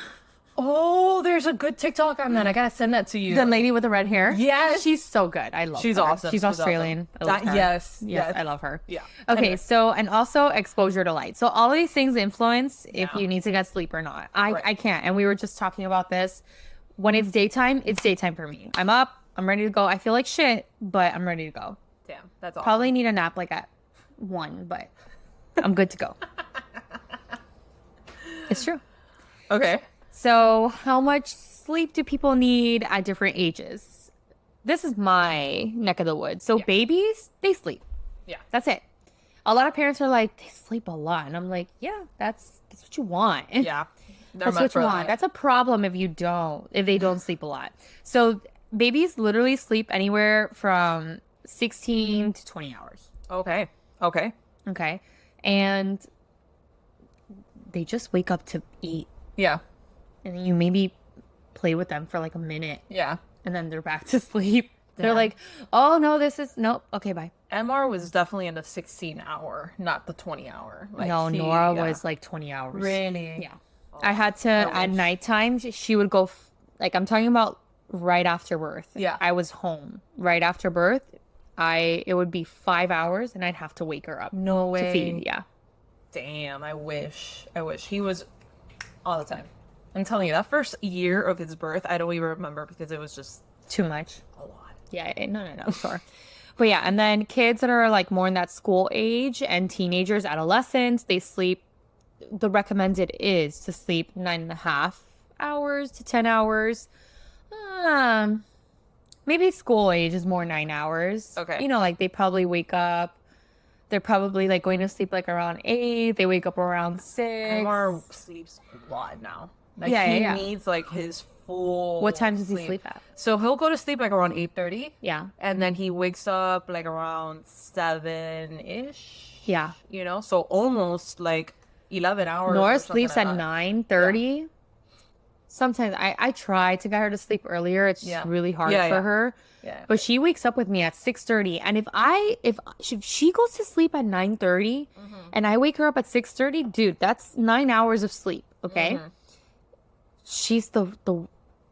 Speaker 2: Oh, there's a good TikTok on that. I gotta send that to you.
Speaker 3: the lady with the red hair?
Speaker 2: Yes.
Speaker 3: She's so good. I love
Speaker 2: She's
Speaker 3: her.
Speaker 2: awesome.
Speaker 3: She's
Speaker 2: She's awesome.
Speaker 3: Australian. I love her.
Speaker 2: Yes.
Speaker 3: Yes, I love her.
Speaker 2: Yeah.
Speaker 3: Okay,
Speaker 2: Anyway.
Speaker 3: so and also exposure to light. So all of these things influence if
Speaker 2: Yeah.
Speaker 3: you need to get sleep or not.
Speaker 2: Right.
Speaker 3: I can't. And we were just talking about this. When it's daytime for me. I'm up, I'm ready to go. I feel like shit, but I'm ready to go.
Speaker 2: Damn, that's awesome.
Speaker 3: Probably need a nap like at 1, but I'm good to go. It's true.
Speaker 2: Okay.
Speaker 3: So, how much sleep do people need at different ages? This is my neck of the woods. So, babies, they sleep.
Speaker 2: Yeah.
Speaker 3: That's it. A lot of parents are like, they sleep a lot. And I'm like, yeah, that's what you want.
Speaker 2: Yeah.
Speaker 3: That's what you want. That's a problem if they don't sleep a lot. So, babies literally sleep anywhere from 16 to 20 hours.
Speaker 2: Okay.
Speaker 3: Okay. And they just wake up to eat.
Speaker 2: Yeah.
Speaker 3: And then you maybe play with them for like a minute.
Speaker 2: Yeah.
Speaker 3: And then they're back to sleep. They're
Speaker 2: Yeah.
Speaker 3: like, oh, no, nope. Okay, bye.
Speaker 2: MR was definitely in the 16-hour, not the 20-hour. Like
Speaker 3: no,
Speaker 2: he-
Speaker 3: Nora
Speaker 2: yeah.
Speaker 3: was like 20 hours.
Speaker 2: Really.
Speaker 3: Yeah. I had to, at
Speaker 2: wish.
Speaker 3: nighttime, she would go, like, I'm talking about right after birth.
Speaker 2: Yeah.
Speaker 3: I was home right after birth. It would be 5 hours and I'd have to wake her up.
Speaker 2: No way.
Speaker 3: To feed. Yeah.
Speaker 2: Damn, I wish he was all the time. I'm telling you, that first year of his birth, I don't even remember because it was just
Speaker 3: Too much.
Speaker 2: a lot.
Speaker 3: Yeah. No, sure. But yeah. And then kids that are like more in that school age and teenagers, adolescents, they sleep the recommended is to sleep 9.5 hours to 10 hours. Maybe school age is more 9 hours.
Speaker 2: Okay.
Speaker 3: You know, like they probably wake up. They're probably like going to sleep like around 8. They wake up around 6.
Speaker 2: Omar sleeps a lot now. Like
Speaker 3: Yeah,
Speaker 2: he
Speaker 3: yeah.
Speaker 2: needs like his full.
Speaker 3: What time does he sleep at?
Speaker 2: So he'll go to sleep like around 8:30.
Speaker 3: Yeah.
Speaker 2: And then he wakes up like around 7-ish.
Speaker 3: Yeah.
Speaker 2: You know, so almost like 11 hours.
Speaker 3: Nora
Speaker 2: or something
Speaker 3: sleeps
Speaker 2: like
Speaker 3: at
Speaker 2: that.
Speaker 3: 9:30. Sometimes I try to get her to sleep earlier. It's just
Speaker 2: Yeah.
Speaker 3: really hard
Speaker 2: Yeah,
Speaker 3: for
Speaker 2: yeah.
Speaker 3: her.
Speaker 2: Yeah.
Speaker 3: But she wakes up with me at 6:30, and if she goes to sleep at 9:30 and I wake her up at 6:30, dude, that's 9 hours of sleep, okay? She's the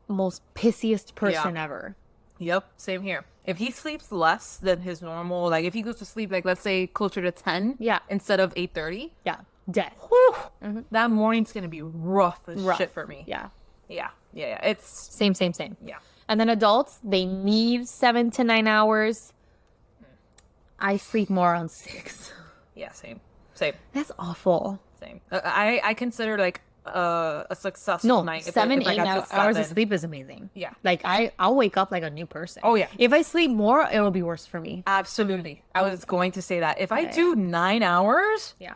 Speaker 3: most pissiest person ever.
Speaker 2: Yep, same here. If he sleeps less than his normal, like if he goes to sleep like let's say closer to 10
Speaker 3: Yeah.
Speaker 2: instead of 8:30,
Speaker 3: Yeah, death.
Speaker 2: whew, that morning's going to be rough as
Speaker 3: Rough.
Speaker 2: shit for me.
Speaker 3: Yeah.
Speaker 2: Yeah. It's
Speaker 3: Same.
Speaker 2: yeah.
Speaker 3: And then adults, they need 7 to 9 hours. I sleep more on 6.
Speaker 2: Yeah, same. Same.
Speaker 3: That's awful.
Speaker 2: Same. I consider like a successful
Speaker 3: No,
Speaker 2: night.
Speaker 3: 7,
Speaker 2: if I
Speaker 3: 8
Speaker 2: got to
Speaker 3: hours of
Speaker 2: 7.
Speaker 3: sleep is amazing.
Speaker 2: Yeah.
Speaker 3: Like I'll wake up like a new person.
Speaker 2: Oh, yeah.
Speaker 3: If I sleep more, it'll be worse for me.
Speaker 2: Absolutely. I was going to say that. If I
Speaker 3: Yeah,
Speaker 2: do 9 hours,
Speaker 3: Yeah.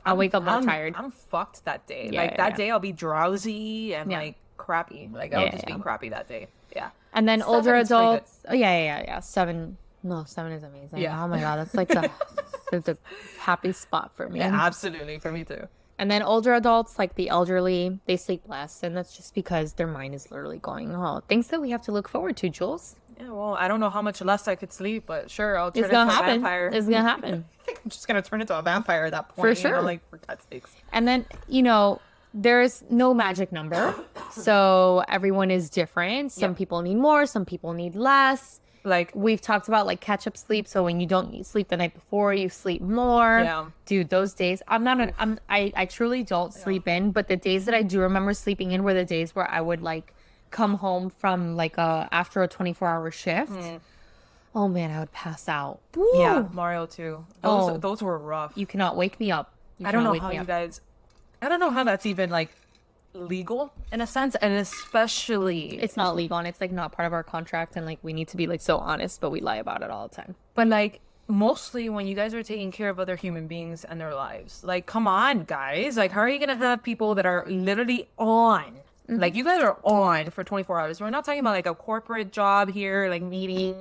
Speaker 3: I'll wake up more
Speaker 2: I'm
Speaker 3: tired.
Speaker 2: I'm fucked that day.
Speaker 3: Yeah,
Speaker 2: like
Speaker 3: yeah,
Speaker 2: that
Speaker 3: yeah.
Speaker 2: day I'll be drowsy and
Speaker 3: Yeah.
Speaker 2: like crappy. Like
Speaker 3: Yeah,
Speaker 2: I'll just
Speaker 3: yeah.
Speaker 2: be crappy that day. Yeah.
Speaker 3: And then
Speaker 2: 7
Speaker 3: older
Speaker 2: is pretty good.
Speaker 3: adults. Oh yeah. 7. No, 7 is amazing.
Speaker 2: Yeah.
Speaker 3: Oh my god, that's like the happy spot for me.
Speaker 2: Yeah, absolutely. For me too.
Speaker 3: And then older adults, like the elderly, they sleep less, and that's just because their mind is literally going, oh, things that we have to look forward to, Jules.
Speaker 2: Yeah, well, I don't know how much less I could sleep, but sure, I'll turn
Speaker 3: It's
Speaker 2: into
Speaker 3: gonna
Speaker 2: a
Speaker 3: happen.
Speaker 2: vampire.
Speaker 3: It's gonna happen.
Speaker 2: I think I'm just gonna turn into a vampire at that point.
Speaker 3: For
Speaker 2: you
Speaker 3: sure.
Speaker 2: know, like for God's sakes.
Speaker 3: And then, there's no magic number. So everyone is different. Some
Speaker 2: Yeah.
Speaker 3: people need more, some people need less.
Speaker 2: Like
Speaker 3: We've talked about like catch up sleep. So when you don't need sleep the night before, you sleep more.
Speaker 2: Yeah.
Speaker 3: Dude, those days, I truly don't sleep in, but the days that I do remember sleeping in were the days where I would like come home from like after a 24-hour shift. Oh man, I would pass out.
Speaker 2: yeah,
Speaker 3: Woo!
Speaker 2: Mario too.
Speaker 3: Oh.
Speaker 2: Those were rough.
Speaker 3: You cannot wake me up. You
Speaker 2: I don't
Speaker 3: cannot
Speaker 2: know
Speaker 3: wake
Speaker 2: how
Speaker 3: me
Speaker 2: you
Speaker 3: up.
Speaker 2: guys. I don't know how that's even like legal in a sense, and especially
Speaker 3: It's not legal and it's like not part of our contract, and like we need to be like so honest, but we lie about it all the time.
Speaker 2: but like mostly when you guys are taking care of other human beings and their lives. Like, come on, guys. Like, how are you gonna have people that are literally on? Like, you guys are on for 24 hours. We're not talking about like a corporate job here, like meeting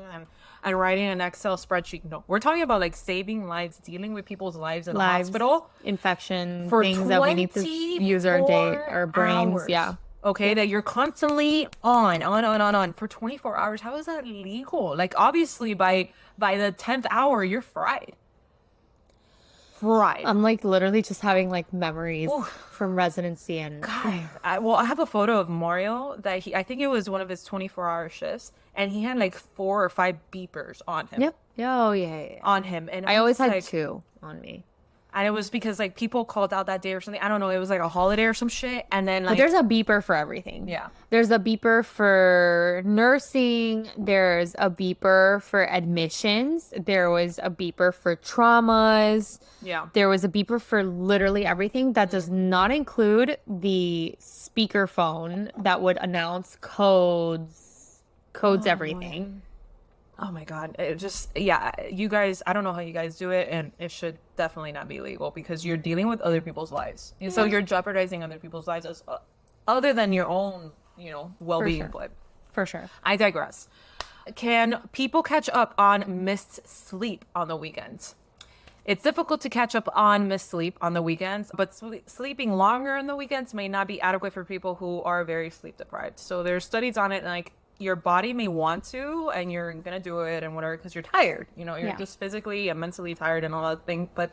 Speaker 2: and writing an Excel spreadsheet. No, we're talking about like saving lives, dealing with people's lives in the hospital
Speaker 3: infection,
Speaker 2: for
Speaker 3: things that we need to use our
Speaker 2: 24
Speaker 3: brains.
Speaker 2: hours.
Speaker 3: Yeah.
Speaker 2: Okay, that you're constantly on for 24 hours. How is that legal? Like, obviously, by the 10th hour, you're fried. Fried.
Speaker 3: I'm like literally just having like memories
Speaker 2: Ooh.
Speaker 3: from residency and
Speaker 2: God. I have a photo of Mario that I think it was one of his 24-hour shifts, and he had like 4 or 5 beepers on him.
Speaker 3: Yep. Oh yeah.
Speaker 2: On him, and
Speaker 3: I always
Speaker 2: was
Speaker 3: had
Speaker 2: like,
Speaker 3: 2 on me.
Speaker 2: and it was because like people called out that day or something. I don't know. It was like a holiday or some shit, and then
Speaker 3: But
Speaker 2: like
Speaker 3: there's a beeper for everything.
Speaker 2: Yeah.
Speaker 3: There's a beeper for nursing. There's a beeper for admissions. There was a beeper for traumas.
Speaker 2: yeah.
Speaker 3: There was a beeper for literally everything. That does not include the speakerphone that would announce codes, everything.
Speaker 2: Oh my God. It just, yeah, you guys, I don't know how you guys do it, and it should definitely not be legal because you're dealing with other people's lives. And so you're jeopardizing other people's lives as other than your own, well-being.
Speaker 3: sure.
Speaker 2: But
Speaker 3: For sure.
Speaker 2: I digress. Can people catch up on missed sleep on the weekends? It's difficult to catch up on missed sleep on the weekends, but sleeping longer on the weekends may not be adequate for people who are very sleep deprived. So there's studies on it, like your body may want to, and you're gonna do it and whatever because you're tired. You're
Speaker 3: Yeah.
Speaker 2: just physically and mentally tired and all that thing. But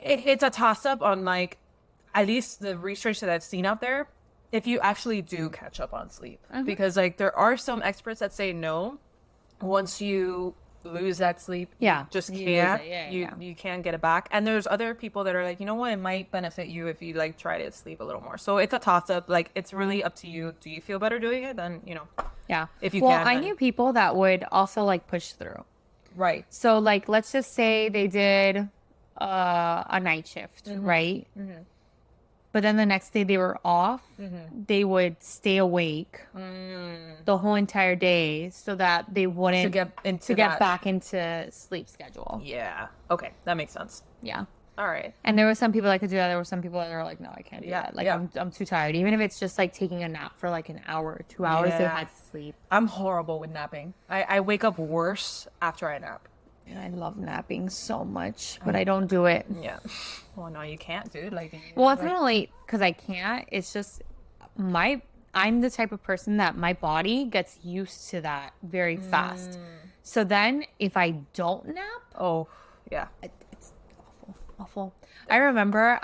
Speaker 2: it's a toss up on like at least the research that I've seen out there. If you actually do catch up on sleep, because like there are some experts that say no, once you lose that sleep,
Speaker 3: Yeah.
Speaker 2: you just
Speaker 3: You lose
Speaker 2: can't.
Speaker 3: it. Yeah,
Speaker 2: you
Speaker 3: yeah.
Speaker 2: you can't get it back. And there's other people that are like, you know what, it might benefit you if you like try to sleep a little more. So it's a toss up. Like it's really up to you. Do you feel better doing it? Then
Speaker 3: Yeah.
Speaker 2: If you
Speaker 3: well,
Speaker 2: can,
Speaker 3: I
Speaker 2: then-
Speaker 3: knew people that would also like push through.
Speaker 2: right.
Speaker 3: So like let's just say they did a night shift, right? But then the next day they were off, they would stay awake the whole entire day so that they wouldn't get back into sleep schedule.
Speaker 2: Yeah. Okay, that makes sense.
Speaker 3: Yeah.
Speaker 2: All right.
Speaker 3: And there were some people that could do that. There were some people that are like, no, I can't do
Speaker 2: Yeah,
Speaker 3: that. Like,
Speaker 2: yeah.
Speaker 3: I'm too tired. Even if it's just like taking a nap for like an hour or 2 hours, they
Speaker 2: Yeah.
Speaker 3: had to sleep.
Speaker 2: I'm horrible with napping. I wake up worse after I nap.
Speaker 3: And I love napping so much, but I don't do it.
Speaker 2: Yeah. Well, no, you can't, dude. Like,
Speaker 3: Well, it's not only because I can't. It's just I'm the type of person that my body gets used to that very fast. So then if I don't nap,
Speaker 2: oh, yeah.
Speaker 3: it's awful. I remember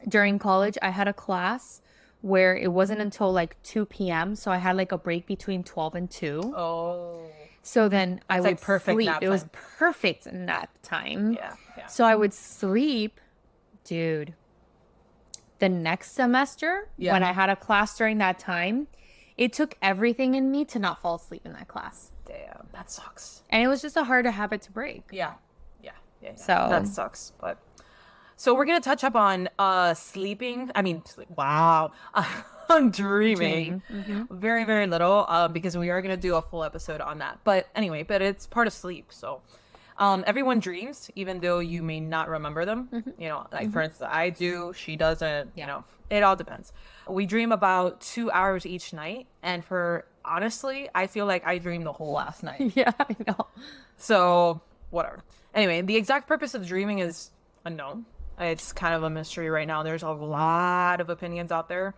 Speaker 3: during college, I had a class where it wasn't until like 2 p.m. So I had like a break between 12 and 2.
Speaker 2: Oh.
Speaker 3: So then I would
Speaker 2: like perfect
Speaker 3: sleep.
Speaker 2: nap
Speaker 3: It was
Speaker 2: time.
Speaker 3: perfect nap time.
Speaker 2: Yeah. Yeah.
Speaker 3: So I would sleep, dude. The next semester,
Speaker 2: Yeah.
Speaker 3: when I had a class during that time, it took everything in me to not fall asleep in that class.
Speaker 2: Damn, that sucks.
Speaker 3: And it was just a hard habit to break.
Speaker 2: Yeah. Yeah.
Speaker 3: So-
Speaker 2: that sucks. But so we're gonna touch up on sleeping. I mean, wow, on dreaming. Very, very little, because we are gonna do a full episode on that. But anyway, it's part of sleep. So, everyone dreams, even though you may not remember them. You know, like for instance, I do. She doesn't. You know, it all depends. We dream about 2 hours each night, and honestly, I feel like I dreamed the whole last night.
Speaker 3: Yeah, I know.
Speaker 2: So, whatever. Anyway, the exact purpose of dreaming is unknown. It's kind of a mystery right now. There's a lot of opinions out there.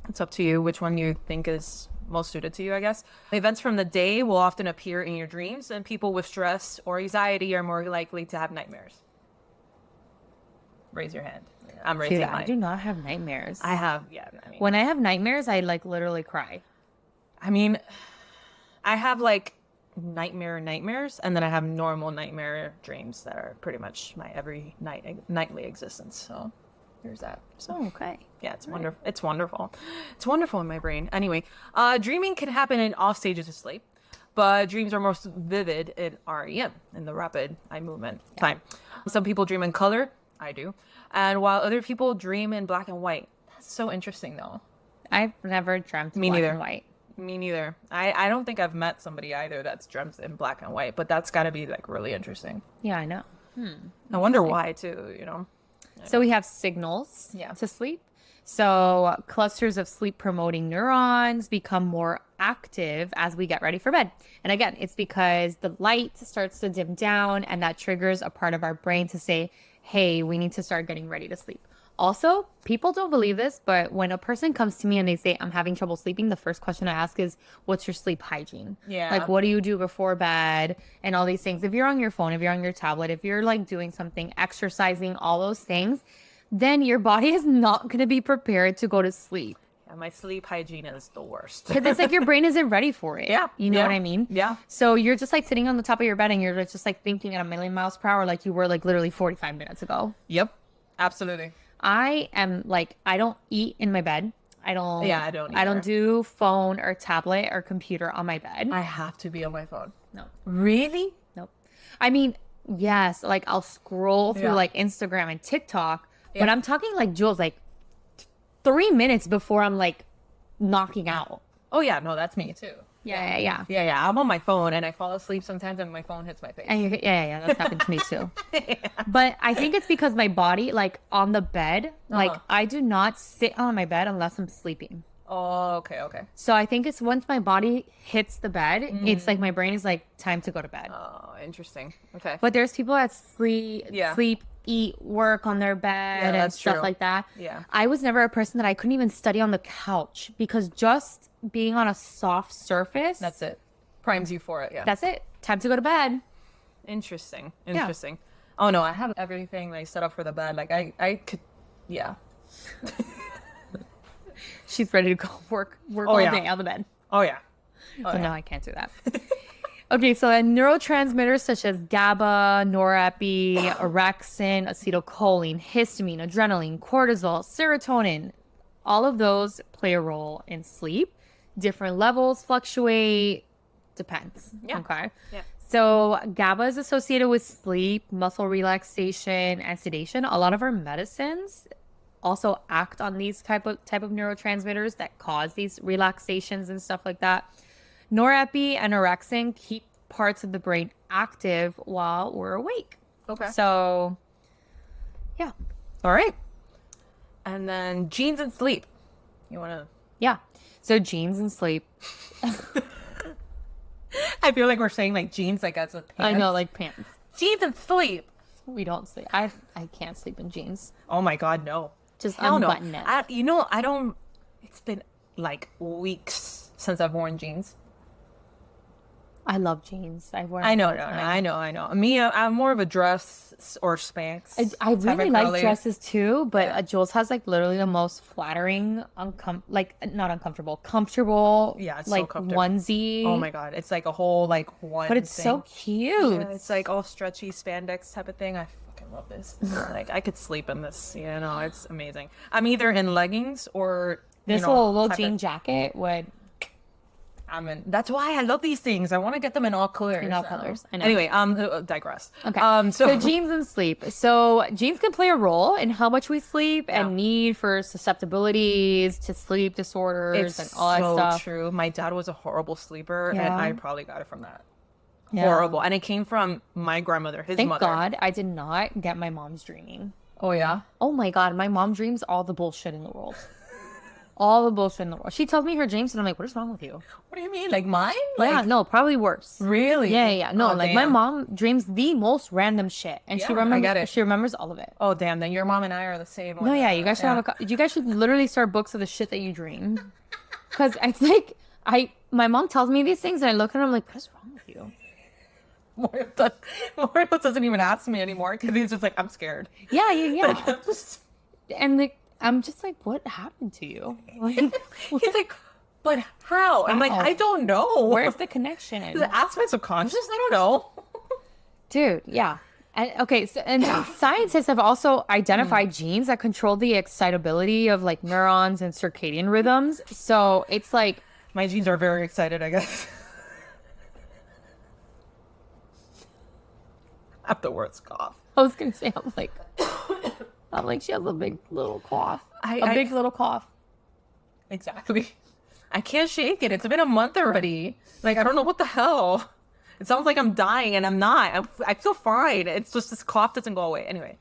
Speaker 2: It's up to you which one you think is most suited to you, I guess. Events from the day will often appear in your dreams, and people with stress or anxiety are more likely to have nightmares. Raise your hand. I'm raising
Speaker 3: Dude, I
Speaker 2: mine.
Speaker 3: do not have nightmares.
Speaker 2: I have,
Speaker 3: When I have nightmares, I like literally cry.
Speaker 2: I mean, I have like nightmares, and then I have normal nightmare dreams that are pretty much my every nightly existence. So there's that. So
Speaker 3: Oh, okay.
Speaker 2: yeah, it's wonderful. It's wonderful. It's wonderful in my brain. Anyway, dreaming can happen in all stages of sleep, but dreams are most vivid in REM, in the rapid eye movement time. Some people dream in color. I do. And while other people dream in black and white. That's so interesting, though.
Speaker 3: I've never dreamt
Speaker 2: Me
Speaker 3: black
Speaker 2: neither.
Speaker 3: and white.
Speaker 2: Me neither. I don't think I've met somebody either that's dreamt in black and white, but that's got to be like really interesting.
Speaker 3: Yeah, I know.
Speaker 2: I wonder why too, you know?
Speaker 3: So we have signals to sleep. So clusters of sleep promoting neurons become more active as we get ready for bed. And again, it's because the light starts to dim down, and that triggers a part of our brain to say, hey, we need to start getting ready to sleep. Also, people don't believe this, but when a person comes to me and they say, I'm having trouble sleeping, the first question I ask is, what's your sleep hygiene?
Speaker 2: Yeah.
Speaker 3: Like, what do you do before bed? And all these things. If you're on your phone, if you're on your tablet, if you're like doing something, exercising, all those things, then your body is not going to be prepared to go to sleep.
Speaker 2: Yeah, my sleep hygiene is the worst.
Speaker 3: Because it's like your brain isn't ready for it.
Speaker 2: Yeah.
Speaker 3: You know what I mean?
Speaker 2: Yeah.
Speaker 3: So you're just like sitting on the top of your bed and you're just like thinking at a million miles per hour like you were like literally 45 minutes ago.
Speaker 2: Yep. Absolutely.
Speaker 3: I am like, I don't eat in my bed. I don't
Speaker 2: either.
Speaker 3: do phone or tablet or computer on my bed.
Speaker 2: I have to be on my phone.
Speaker 3: No.
Speaker 2: Really?
Speaker 3: Nope. I mean, yes, like I'll scroll through like Instagram and TikTok, but I'm talking like Jules, like 3 minutes before I'm like knocking out.
Speaker 2: Oh yeah, no, that's me too.
Speaker 3: Yeah.
Speaker 2: Yeah. I'm on my phone and I fall asleep sometimes and my phone hits my face.
Speaker 3: And that's happened to me too. But I think it's because my body, like on the bed, like I do not sit on my bed unless I'm sleeping.
Speaker 2: Oh, okay.
Speaker 3: So I think it's once my body hits the bed, it's like my brain is like, time to go to bed.
Speaker 2: Oh, interesting. Okay.
Speaker 3: But there's people that sleep, eat, work on their bed and stuff like that.
Speaker 2: Yeah.
Speaker 3: I was never a person that I couldn't even study on the couch because just being on a soft surface.
Speaker 2: That's it. Primes you for it. Yeah.
Speaker 3: That's it. Time to go to bed.
Speaker 2: Interesting. Oh no, I have everything like set up for the bed. Like I could, yeah.
Speaker 3: She's ready to go work all day on the bed.
Speaker 2: Oh yeah.
Speaker 3: Oh, no, I can't do that. Okay, so neurotransmitters such as GABA, norepi, orexin, acetylcholine, histamine, adrenaline, cortisol, serotonin, all of those play a role in sleep. Different levels fluctuate. Depends.
Speaker 2: Yeah.
Speaker 3: Okay.
Speaker 2: Yeah.
Speaker 3: So GABA is associated with sleep, muscle relaxation, and sedation. A lot of our medicines also act on these type of neurotransmitters that cause these relaxations and stuff like that. Norepi and orexin keep parts of the brain active while we're awake.
Speaker 2: Okay.
Speaker 3: So, yeah.
Speaker 2: All right. And then genes and sleep. You want to...
Speaker 3: Yeah. So genes and sleep.
Speaker 2: I feel like we're saying like jeans like as a pants.
Speaker 3: I know, like pants.
Speaker 2: Jeans and sleep.
Speaker 3: We don't sleep. I can't sleep in jeans.
Speaker 2: Oh my God, no.
Speaker 3: Just
Speaker 2: Hell no.
Speaker 3: unbutton it.
Speaker 2: I don't... It's been like weeks since I've worn jeans.
Speaker 3: I love jeans. I wear.
Speaker 2: I know,
Speaker 3: all the time.
Speaker 2: I know. Me, I'm more of a dress or Spanx.
Speaker 3: I
Speaker 2: type
Speaker 3: really
Speaker 2: of
Speaker 3: like
Speaker 2: girly.
Speaker 3: dresses too, but
Speaker 2: Yeah.
Speaker 3: Jules has like literally the most flattering, not uncomfortable, comfortable,
Speaker 2: Yeah, it's so
Speaker 3: like
Speaker 2: comfortable.
Speaker 3: onesie.
Speaker 2: Oh my God, it's like a whole like one.
Speaker 3: But it's so
Speaker 2: thing.
Speaker 3: cute.
Speaker 2: Yeah, it's like all stretchy spandex type of thing. I fucking love this. Like I could sleep in this. You know, it's amazing. I'm either in leggings or
Speaker 3: This little jean jacket would.
Speaker 2: That's why I love these things. I want to get them in all colors.
Speaker 3: In all colors. I know.
Speaker 2: Anyway, digress.
Speaker 3: Okay.
Speaker 2: So
Speaker 3: So genes and sleep. So genes can play a role in how much we sleep and need for susceptibilities to sleep disorders and all
Speaker 2: so
Speaker 3: that stuff.
Speaker 2: true. My dad was a horrible sleeper, and
Speaker 3: Yeah.
Speaker 2: I probably got it from that.
Speaker 3: Yeah.
Speaker 2: Horrible, and it came from my grandmother, his
Speaker 3: Thank
Speaker 2: mother.
Speaker 3: God I did not get my mom's dreaming.
Speaker 2: Oh yeah.
Speaker 3: Oh my God, my mom dreams all the bullshit in the world. All the bullshit in the world. She tells me her dreams, and I'm like, what is wrong with you?
Speaker 2: What do you mean? Like mine?
Speaker 3: Yeah, no, probably worse.
Speaker 2: Really?
Speaker 3: Yeah. No,
Speaker 2: Oh,
Speaker 3: like my
Speaker 2: damn.
Speaker 3: mom dreams the most random shit, and
Speaker 2: Yeah,
Speaker 3: she
Speaker 2: I
Speaker 3: remembers.
Speaker 2: get it.
Speaker 3: She remembers all of it.
Speaker 2: Oh damn! Then your mom and I are the same.
Speaker 3: No, yeah, you guys should have you guys should literally start books of the shit that you dream, because it's like my mom tells me these things, and I look at her, I'm like, what is wrong with you?
Speaker 2: Mario doesn't even ask me anymore because he's just like, I'm scared.
Speaker 3: Yeah.
Speaker 2: I'm just-
Speaker 3: And like, I'm just like, what happened to you? Like,
Speaker 2: he's like, but how? I'm like,
Speaker 3: How?
Speaker 2: I don't know.
Speaker 3: where's the connection?
Speaker 2: Is it aspects subconscious? I don't know.
Speaker 3: Dude, yeah. And okay, so and scientists have also identified genes that control the excitability of like neurons and circadian rhythms. So it's like
Speaker 2: My genes are very excited, I guess. I have the worst cough.
Speaker 3: I was gonna say, I'm like, she has a big little cough. A big little cough.
Speaker 2: Exactly. I can't shake it. It's been a month already. Like, I don't know what the hell. It sounds like I'm dying, and I'm not. I feel fine. It's just this cough doesn't go away. Anyway.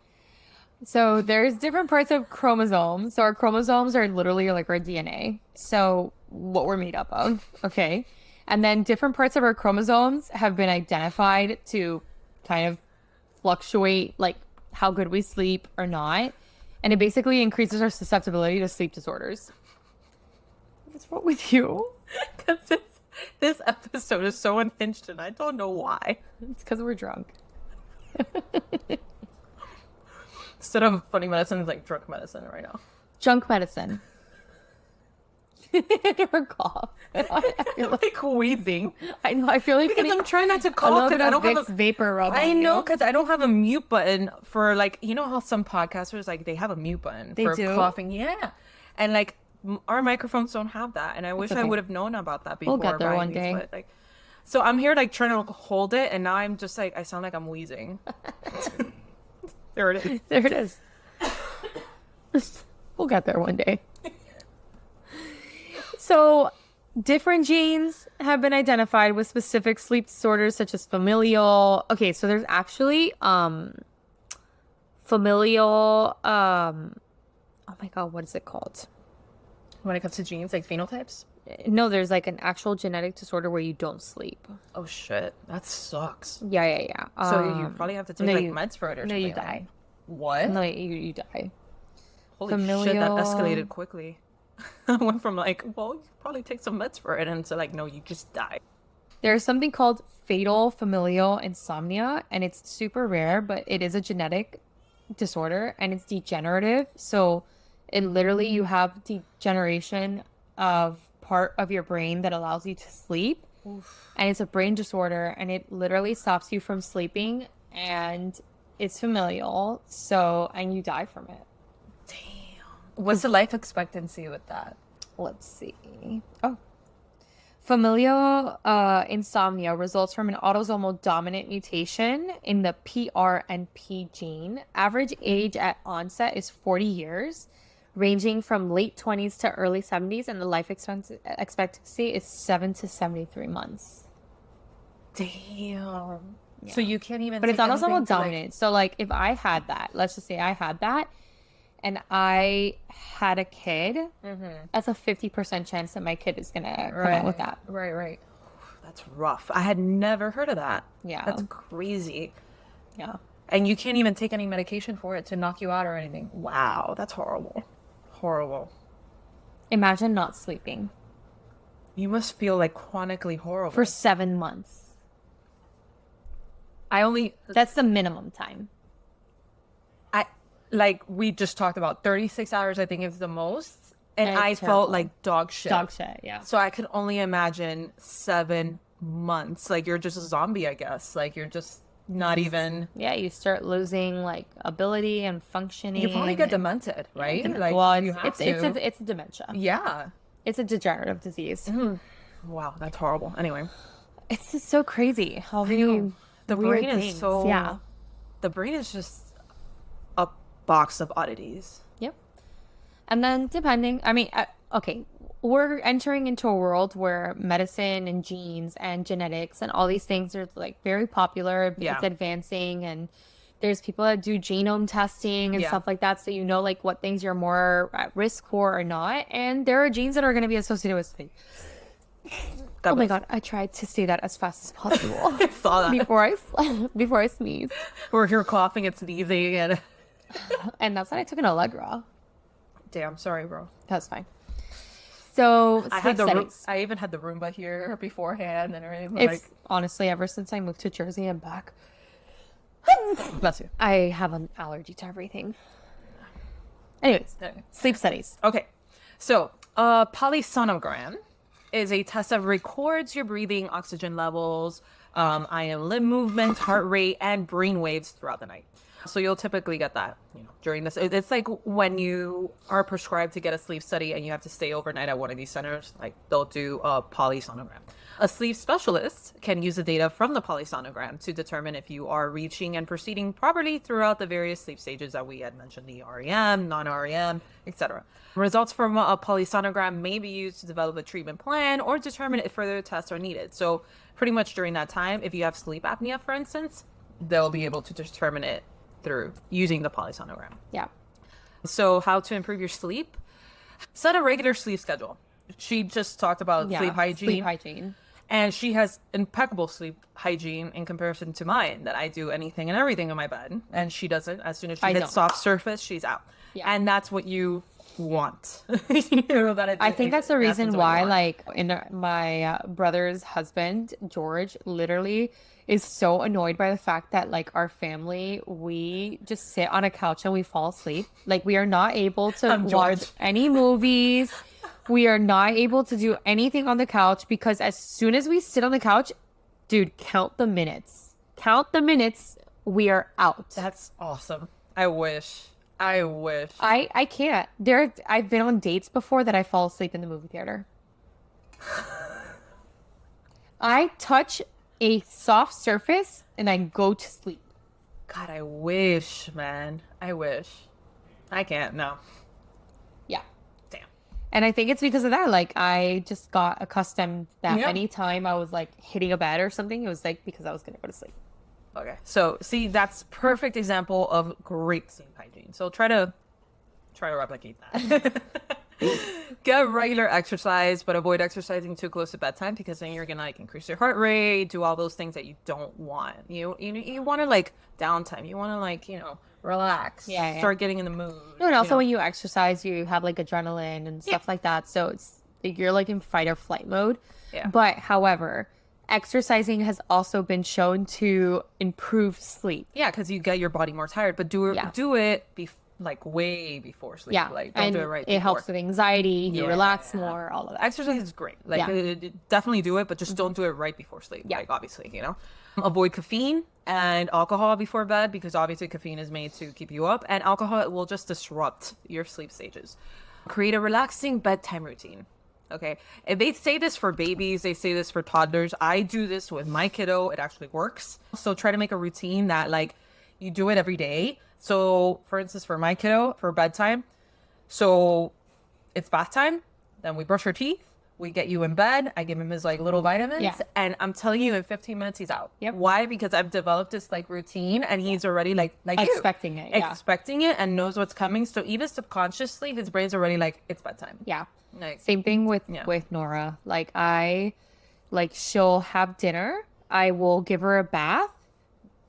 Speaker 3: So there's different parts of chromosomes. So our chromosomes are literally like our DNA. So what we're made up of. Okay. And then different parts of our chromosomes have been identified to kind of fluctuate like how good we sleep or not. And it basically increases our susceptibility to sleep disorders. What's wrong with you?
Speaker 2: Because this episode is so unhinged, and I don't know why.
Speaker 3: It's because we're drunk.
Speaker 2: Instead of funny medicine, it's like drunk medicine right now.
Speaker 3: Junk medicine. Or cough. I feel like,
Speaker 2: Like wheezing.
Speaker 3: I know. I feel like
Speaker 2: Because I'm trying not to
Speaker 3: a
Speaker 2: cough
Speaker 3: little
Speaker 2: because
Speaker 3: bit
Speaker 2: I
Speaker 3: of
Speaker 2: don't have
Speaker 3: Vicks
Speaker 2: a...
Speaker 3: vapor rub.
Speaker 2: I
Speaker 3: on
Speaker 2: know,
Speaker 3: you.
Speaker 2: because I don't have a mute button for, like, you know how some podcasters, like, they have a mute button
Speaker 3: They
Speaker 2: for
Speaker 3: do?
Speaker 2: coughing? Yeah. And, like, our microphones don't have that. And I wish I
Speaker 3: okay.
Speaker 2: would have known about that before.
Speaker 3: We'll get there
Speaker 2: buying
Speaker 3: one
Speaker 2: these,
Speaker 3: day.
Speaker 2: But, like, so I'm here, like, trying to hold it, and now I'm just, like, I sound like I'm wheezing. There it is.
Speaker 3: There it is. We'll get there one day. So, different genes have been identified with specific sleep disorders such as familial. Okay, so there's actually familial oh my god, what is it called?
Speaker 2: When it comes to genes, like phenotypes?
Speaker 3: No, there's like an actual genetic disorder where you don't sleep.
Speaker 2: Oh, shit. That sucks.
Speaker 3: Yeah.
Speaker 2: So you probably have to take,
Speaker 3: no,
Speaker 2: like,
Speaker 3: you-
Speaker 2: meds for it or
Speaker 3: No,
Speaker 2: something.
Speaker 3: you die.
Speaker 2: What?
Speaker 3: No, you die.
Speaker 2: Holy shit, that
Speaker 3: familial-
Speaker 2: escalated quickly. I went from like, well, you probably take some meds for it, and to like, no, you just die.
Speaker 3: There's something called fatal familial insomnia, and it's super rare, but it is a genetic disorder and it's degenerative. So it literally, you have degeneration of part of your brain that allows you to sleep.
Speaker 2: Oof.
Speaker 3: And it's a brain disorder, and it literally stops you from sleeping, and it's familial. So, and you die from it.
Speaker 2: Damn. What's the life expectancy with that?
Speaker 3: Let's see. Oh, Familial insomnia results from an autosomal dominant mutation in the PRNP gene. Average age at onset is 40 years, ranging from late 20s to early 70s, and the life expectancy is 7 to 73 months.
Speaker 2: Damn.
Speaker 3: Yeah.
Speaker 2: So you can't even.
Speaker 3: But it's
Speaker 2: take
Speaker 3: autosomal
Speaker 2: anything to, like-
Speaker 3: dominant. So, like, if I had that, let's just say I had that, and I had a kid, that's a 50% chance that my kid is going to come out with that.
Speaker 2: Right. That's rough. I had never heard of that.
Speaker 3: Yeah.
Speaker 2: That's crazy.
Speaker 3: Yeah.
Speaker 2: And you can't even take any medication for it to knock you out or anything. Wow, that's horrible. Horrible.
Speaker 3: Imagine not sleeping
Speaker 2: You must feel like chronically horrible.
Speaker 3: for 7 months. That's the minimum time.
Speaker 2: Like we just talked about, 36 hours I think is the most. And
Speaker 3: And it's
Speaker 2: I
Speaker 3: terrible.
Speaker 2: felt like dog shit.
Speaker 3: Dog shit, yeah.
Speaker 2: So I could only imagine 7 months. Like you're just a zombie, I guess. Like you're just not even.
Speaker 3: Yeah, you start losing like ability and functioning.
Speaker 2: You probably get demented, right? Like
Speaker 3: well,
Speaker 2: you have
Speaker 3: it's a dementia.
Speaker 2: Yeah.
Speaker 3: It's a degenerative disease.
Speaker 2: Wow, that's horrible. Anyway,
Speaker 3: It's just so crazy how many
Speaker 2: the
Speaker 3: weird
Speaker 2: brain is
Speaker 3: things.
Speaker 2: so.
Speaker 3: Yeah.
Speaker 2: The brain is just a box of oddities.
Speaker 3: Yep. And then okay, we're entering into a world where medicine and genes and genetics and all these things are like very popular.
Speaker 2: Yeah.
Speaker 3: It's advancing, and there's people that do genome testing and
Speaker 2: Yeah.
Speaker 3: stuff like that. So you know like what things you're more at risk for or not. And there are genes that are going to be associated with sleep. Oh my God, I tried to say that as fast as possible
Speaker 2: I saw that.
Speaker 3: before I sneeze.
Speaker 2: Or if you're coughing and sneezing and.
Speaker 3: And that's when I took an Allegra.
Speaker 2: Damn, sorry, bro.
Speaker 3: That's fine. So
Speaker 2: I
Speaker 3: sleep
Speaker 2: had the
Speaker 3: studies.
Speaker 2: I even had the Roomba here beforehand and everything.
Speaker 3: It's honestly ever since I moved to Jersey and back,
Speaker 2: bless you.
Speaker 3: I have an allergy to everything. Anyways,
Speaker 2: Okay.
Speaker 3: sleep studies.
Speaker 2: Okay, so a polysonogram is a test that records your breathing, oxygen levels, eye and limb movement, heart rate, and brain waves throughout the night. So you'll typically get that, during this. It's like when you are prescribed to get a sleep study and you have to stay overnight at one of these centers, like they'll do a polysonogram. A sleep specialist can use the data from the polysonogram to determine if you are reaching and proceeding properly throughout the various sleep stages that we had mentioned, the REM, non-REM, etc. Results from a polysonogram may be used to develop a treatment plan or determine if further tests are needed. So pretty much during that time, if you have sleep apnea, for instance, they'll be able to determine it through using the polysonogram.
Speaker 3: Yeah.
Speaker 2: So how to improve your sleep? Set a regular sleep schedule. She just talked about sleep hygiene.
Speaker 3: Sleep hygiene.
Speaker 2: And she has impeccable sleep hygiene in comparison to mine, that I do anything and everything in my bed. And she doesn't. As soon as she hits soft surface, she's out.
Speaker 3: Yeah.
Speaker 2: And that's what you want.
Speaker 3: I think that's the reason
Speaker 2: what you
Speaker 3: why,
Speaker 2: want.
Speaker 3: like, my brother's husband, George, literally is so annoyed by the fact that, like, our family, we just sit on a couch and we fall asleep. Like, we are not able to
Speaker 2: I'm
Speaker 3: watch
Speaker 2: George.
Speaker 3: any movies. We are not able to do anything on the couch because as soon as we sit on the couch, dude, count the minutes. Count the minutes. We are out.
Speaker 2: That's awesome. I wish.
Speaker 3: I can't. I've been on dates before that I fall asleep in the movie theater. I touch a soft surface and I go to sleep.
Speaker 2: God, I wish, man. I wish. I can't. No.
Speaker 3: Yeah.
Speaker 2: Damn.
Speaker 3: And I think it's because of that. Like, I just got accustomed that
Speaker 2: Yeah.
Speaker 3: anytime I was like hitting a bed or something, it was like because I was going to go to sleep.
Speaker 2: Okay. So see, that's perfect example of great sleep hygiene. So try to replicate that. Get regular exercise, but avoid exercising too close to bedtime because then you're gonna like increase your heart rate, do all those things that you don't want. You want to like downtime. You want to like relax.
Speaker 3: Yeah.
Speaker 2: Start getting in the mood.
Speaker 3: No, and also when you exercise, you have like adrenaline and stuff like that. So it's like you're like in fight or flight mode.
Speaker 2: Yeah.
Speaker 3: But however, exercising has also been shown to improve sleep.
Speaker 2: Yeah, because you get your body more tired, but do it like way before sleep.
Speaker 3: Yeah.
Speaker 2: Like don't
Speaker 3: and
Speaker 2: do it right
Speaker 3: it
Speaker 2: before.
Speaker 3: helps with anxiety, you
Speaker 2: Yeah.
Speaker 3: relax more, all of that.
Speaker 2: Exercise is great. Like
Speaker 3: Yeah.
Speaker 2: definitely do it, but just don't do it right before sleep.
Speaker 3: Yeah.
Speaker 2: Like obviously, avoid caffeine and alcohol before bed because obviously caffeine is made to keep you up and alcohol will just disrupt your sleep stages. Create a relaxing bedtime routine. Okay. And they say this for babies, they say this for toddlers. I do this with my kiddo. It actually works. So try to make a routine that like you do it every day. So for instance, for my kiddo, for bedtime, so it's bath time, then we brush our teeth, we get you in bed, I give him his like little vitamins,
Speaker 3: Yeah.
Speaker 2: and I'm telling you in 15 minutes he's out.
Speaker 3: Yep.
Speaker 2: Why? Because I've developed this like routine and he's already like you.
Speaker 3: Expecting it, yeah.
Speaker 2: Expecting it and knows what's coming. So even subconsciously his brain's already like it's bedtime.
Speaker 3: Yeah.
Speaker 2: Like
Speaker 3: Same thing with
Speaker 2: Yeah.
Speaker 3: Nora. She'll have dinner. I will give her a bath.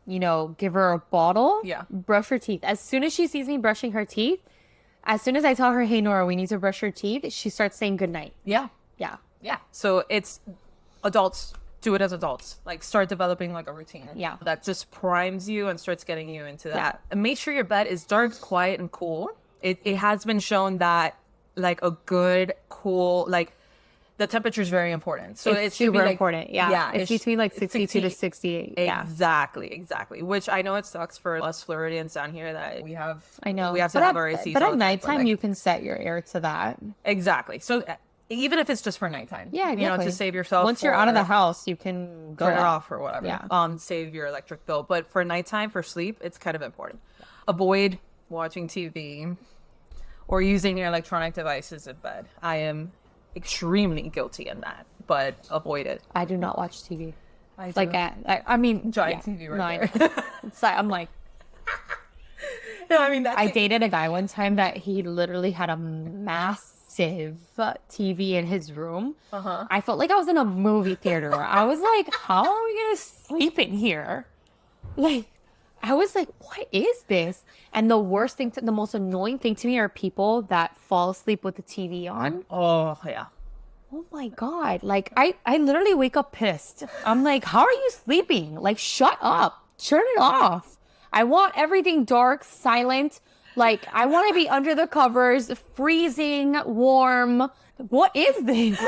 Speaker 3: Give her a bottle.
Speaker 2: Yeah.
Speaker 3: Brush her teeth. As soon as she sees me brushing her teeth, as soon as I tell her, "Hey Nora, we need to brush your teeth," she starts saying good night.
Speaker 2: Yeah.
Speaker 3: Yeah.
Speaker 2: Yeah. So it's adults do it as adults. Like start developing like a routine.
Speaker 3: Yeah.
Speaker 2: That just primes you and starts getting you into that. And make sure your bed is dark, quiet, and cool. It has been shown that like a good, cool, like the temperature is very important. So
Speaker 3: It's
Speaker 2: it should be
Speaker 3: super
Speaker 2: like,
Speaker 3: important. Yeah.
Speaker 2: Yeah.
Speaker 3: It's between like 62 to 68. Yeah.
Speaker 2: Exactly. Which I know it sucks for us Floridians down here that we have.
Speaker 3: I know.
Speaker 2: We have to
Speaker 3: But
Speaker 2: have
Speaker 3: at-
Speaker 2: our ACs.
Speaker 3: But
Speaker 2: all
Speaker 3: at
Speaker 2: the time,
Speaker 3: nighttime,
Speaker 2: like-
Speaker 3: you can set your air to that.
Speaker 2: Exactly. So even if it's just for nighttime.
Speaker 3: Yeah,
Speaker 2: You know,
Speaker 3: exactly.
Speaker 2: to save yourself.
Speaker 3: Once you're out of
Speaker 2: for-
Speaker 3: the house, you can go
Speaker 2: turn it
Speaker 3: out.
Speaker 2: off or whatever.
Speaker 3: Yeah.
Speaker 2: Save your electric bill. But for nighttime, for sleep, it's kind of important. Avoid watching TV or using your electronic devices in bed. I am extremely guilty in that, but avoid it.
Speaker 3: I do not watch TV.
Speaker 2: I
Speaker 3: Like, I mean,
Speaker 2: Giant
Speaker 3: yeah.
Speaker 2: TV right
Speaker 3: No, I
Speaker 2: there.
Speaker 3: know. It's like, I'm like,
Speaker 2: No, I mean, that's
Speaker 3: I dated a guy one time that he literally had a massive TV in his room.
Speaker 2: Uh-huh.
Speaker 3: I felt like I was in a movie theater. I was like, how are we gonna sleep in here? Like, I was like, what is this? And the worst thing, the most annoying thing to me are people that fall asleep with the TV on.
Speaker 2: Oh, yeah.
Speaker 3: Oh my God. Like, I literally wake up pissed. I'm like, how are you sleeping? Like, shut up. Turn it off. I want everything dark, silent. Like, I want to be under the covers, freezing, warm. What is this?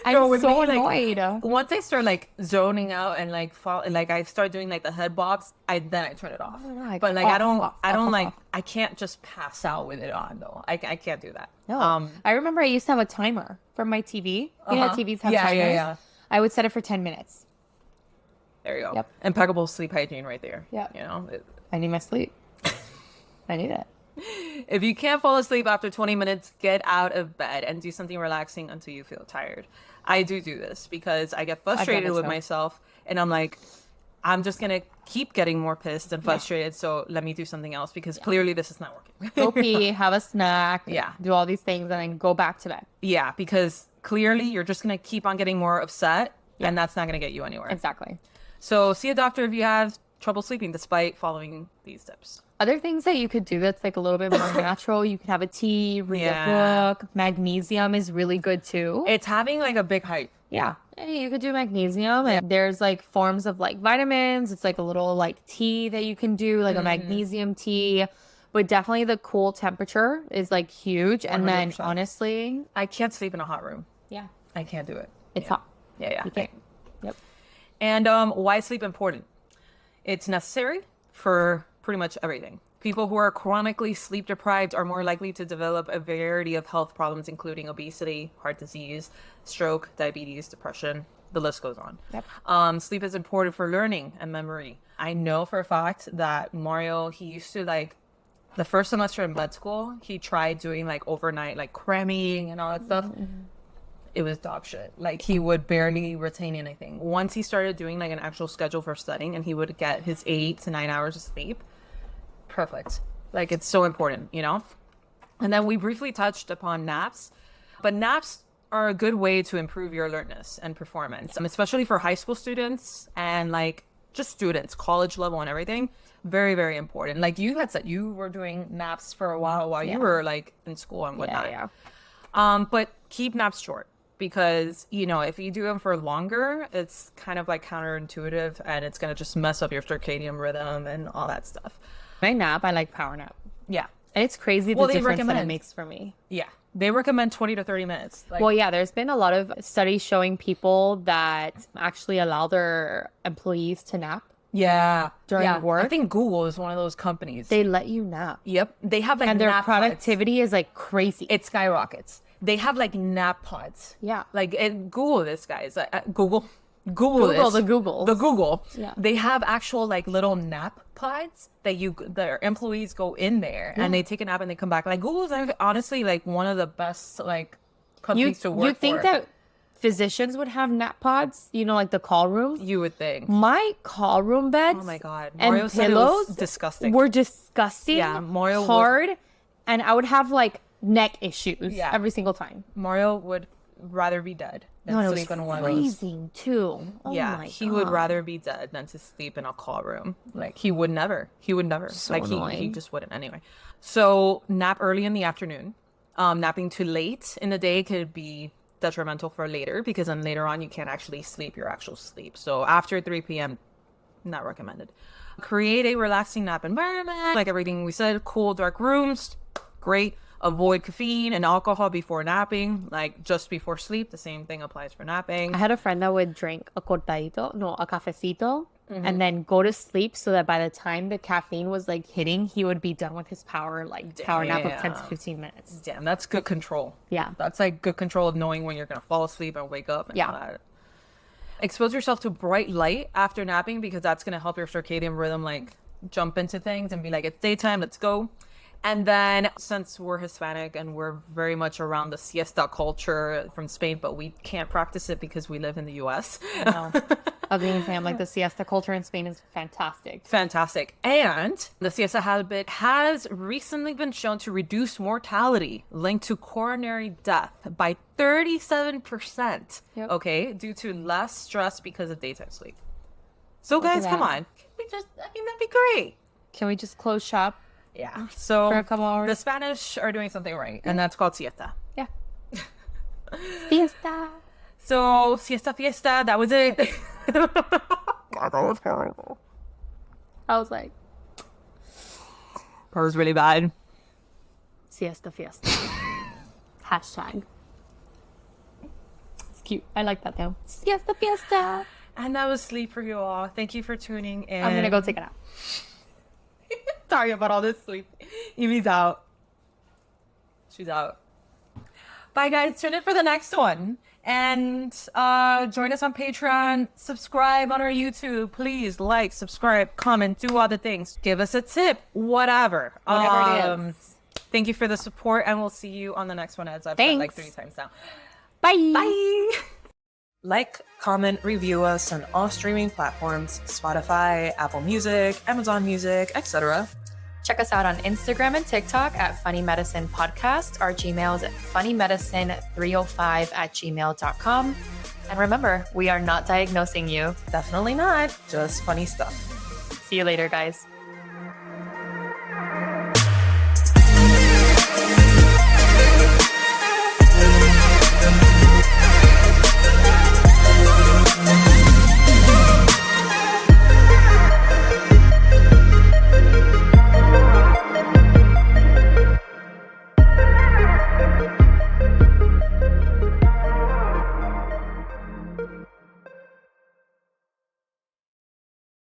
Speaker 3: I'm
Speaker 2: No, with
Speaker 3: so
Speaker 2: me, like,
Speaker 3: annoyed.
Speaker 2: Once I start like zoning out and like fall, like I start doing like the head bobs, I turn it off.
Speaker 3: no, like,
Speaker 2: But like
Speaker 3: off,
Speaker 2: I don't
Speaker 3: off,
Speaker 2: I don't
Speaker 3: off,
Speaker 2: like
Speaker 3: off.
Speaker 2: I can't just pass out with it on though. I can't do that.
Speaker 3: No. I remember I used to have a timer for my TV. You know,
Speaker 2: Uh-huh.
Speaker 3: TVs have
Speaker 2: Yeah,
Speaker 3: timers.
Speaker 2: yeah.
Speaker 3: I would set it for 10 minutes.
Speaker 2: There you go.
Speaker 3: Yep.
Speaker 2: Impeccable sleep hygiene right there.
Speaker 3: Yep.
Speaker 2: You know,
Speaker 3: I need my sleep. I need it.
Speaker 2: if you can't fall asleep after 20 minutes, get out of bed and do something relaxing until you feel tired. I do this because I get frustrated
Speaker 3: it
Speaker 2: with
Speaker 3: too.
Speaker 2: myself and I'm like, I'm just going to keep getting more pissed and frustrated. So let me do something else because clearly this is not working.
Speaker 3: Go pee, have a snack,
Speaker 2: Yeah.
Speaker 3: do all these things, and then go back to bed.
Speaker 2: Yeah, because clearly you're just going to keep on getting more upset and that's not going to get you anywhere.
Speaker 3: Exactly.
Speaker 2: So see a doctor if you have trouble sleeping despite following these tips.
Speaker 3: Other things that you could do that's like a little bit more natural, you can have a tea, read
Speaker 2: Yeah.
Speaker 3: a book. Magnesium is really good too.
Speaker 2: It's having like a big hype.
Speaker 3: Yeah. Hey, you could do magnesium. And there's like forms of like vitamins. It's like a little like tea that you can do, like a magnesium tea. But definitely the cool temperature is like huge. And then
Speaker 2: 100%.
Speaker 3: honestly,
Speaker 2: I can't sleep in a hot room.
Speaker 3: yeah,
Speaker 2: I can't do it.
Speaker 3: it's
Speaker 2: Yeah.
Speaker 3: hot.
Speaker 2: Yeah.
Speaker 3: You can't. Yep.
Speaker 2: And why sleep important? It's necessary for pretty much everything. People who are chronically sleep deprived are more likely to develop a variety of health problems, including obesity, heart disease, stroke, diabetes, depression. The list goes on.
Speaker 3: Yep.
Speaker 2: Sleep is important for learning and memory. I know for a fact that Mario, he used to like the first semester in med school, he tried doing like overnight, like cramming and all that stuff. It was dog shit. Like he would barely retain anything. Once he started doing like an actual schedule for studying and he would get his 8 to 9 hours of sleep, perfect. Like it's so important, you know? And then we briefly touched upon naps, but naps are a good way to improve your alertness and performance, especially for high school students and like just students, college level and everything. Very, very important. Like you had said you were doing naps for a while you were like in school and whatnot.
Speaker 3: Yeah.
Speaker 2: But keep naps short because, you know, if you do them for longer, it's kind of like counterintuitive and it's going to just mess up your circadian rhythm and all that stuff.
Speaker 3: My nap, I like power nap.
Speaker 2: Yeah.
Speaker 3: And it's crazy the
Speaker 2: Well, they
Speaker 3: difference that it
Speaker 2: recommend-
Speaker 3: makes for me.
Speaker 2: Yeah. They recommend 20 to 30 minutes. Like,
Speaker 3: Well, yeah, there's been a lot of studies showing people that actually allow their employees to nap.
Speaker 2: yeah.
Speaker 3: during
Speaker 2: yeah.
Speaker 3: work?
Speaker 2: I think Google is one of those companies.
Speaker 3: They let you nap.
Speaker 2: Yep. They have like
Speaker 3: And their
Speaker 2: nap flights.
Speaker 3: productivity is like crazy.
Speaker 2: It skyrockets. They have like nap pods.
Speaker 3: Yeah.
Speaker 2: Like, and Google this, guys. Google
Speaker 3: Google
Speaker 2: this.
Speaker 3: the Google.
Speaker 2: The Google.
Speaker 3: Yeah.
Speaker 2: They have actual like little nap pods that their employees go in there and they take a nap and they come back. Like, Google is honestly like one of the best like companies to work
Speaker 3: You think
Speaker 2: for.
Speaker 3: that physicians would have nap pods? You know, like the call rooms?
Speaker 2: You would think.
Speaker 3: My call room beds
Speaker 2: Oh my God.
Speaker 3: and
Speaker 2: Mario said it was
Speaker 3: pillows
Speaker 2: disgusting.
Speaker 3: were disgusting.
Speaker 2: Yeah, Mario would-
Speaker 3: hard, and I would have like neck issues
Speaker 2: Yeah.
Speaker 3: every single time.
Speaker 2: Mario would rather be dead than
Speaker 3: No, it was
Speaker 2: sleep in one of those.
Speaker 3: freezing too. Oh
Speaker 2: Yeah,
Speaker 3: my
Speaker 2: he
Speaker 3: God.
Speaker 2: would rather be dead than to sleep in a call room. Like, he would never.
Speaker 3: So
Speaker 2: like, he
Speaker 3: annoying.
Speaker 2: just wouldn't anyway. So nap early in the afternoon. Napping too late in the day could be detrimental for later, because then later on you can't actually sleep your actual sleep. So after 3 p.m, not recommended. Create a relaxing nap environment, like everything we said. Cool, dark rooms, great. Avoid caffeine and alcohol before napping, like just before sleep. The same thing applies for napping.
Speaker 3: I had a friend that would drink a cafecito,
Speaker 2: Mm-hmm.
Speaker 3: and then go to sleep so that by the time the caffeine was like hitting, he would be done with his power nap of 10 to
Speaker 2: Damn.
Speaker 3: 15 minutes.
Speaker 2: Damn, that's good control.
Speaker 3: Yeah.
Speaker 2: That's like good control of knowing when you're gonna fall asleep and wake up and
Speaker 3: Yeah.
Speaker 2: all that. Expose yourself to bright light after napping, because that's gonna help your circadian rhythm like jump into things and be like, it's daytime, let's go. And then, since we're Hispanic and we're very much around the siesta culture from Spain, but we can't practice it because we live in the US.
Speaker 3: No. I was going to say, I'm like, the siesta culture in Spain is fantastic.
Speaker 2: Fantastic. And the siesta habit has recently been shown to reduce mortality linked to coronary death by 37%.
Speaker 3: Yep.
Speaker 2: Okay, due to less stress because of daytime sleep. So
Speaker 3: Look at
Speaker 2: guys, come
Speaker 3: that.
Speaker 2: on. That'd be great.
Speaker 3: Can we just close shop?
Speaker 2: Yeah. So
Speaker 3: For a couple hours?
Speaker 2: the Spanish are doing something right, and that's called siesta.
Speaker 3: Yeah. Siesta.
Speaker 2: So siesta fiesta, that was it. God, that was horrible.
Speaker 3: I was like,
Speaker 2: That was really bad.
Speaker 3: siesta fiesta. Hashtag. It's cute. I like that though. Siesta fiesta.
Speaker 2: And that was sleep for you all. Thank you for tuning in.
Speaker 3: I'm going to go take a nap.
Speaker 2: Sorry about all this sleep. Evie's out. She's out. Bye, guys. Tune in for the next one. And join us on Patreon. Subscribe on our YouTube. Please like, subscribe, comment, do all the things. Give us a tip. Whatever.
Speaker 3: Whatever it is.
Speaker 2: Thank you for the support. And we'll see you on the next one, as I've said like
Speaker 3: Thanks.
Speaker 2: 3 times now.
Speaker 3: Bye.
Speaker 2: Bye.
Speaker 4: Like, comment, review us on all streaming platforms: Spotify, Apple Music, Amazon Music, etc.
Speaker 1: Check us out on Instagram and TikTok at Funny Medicine Podcast. Our Gmail is at funnymedicine305@gmail.com. And remember, we are not diagnosing you.
Speaker 4: Definitely not. Just funny stuff.
Speaker 1: See you later, guys.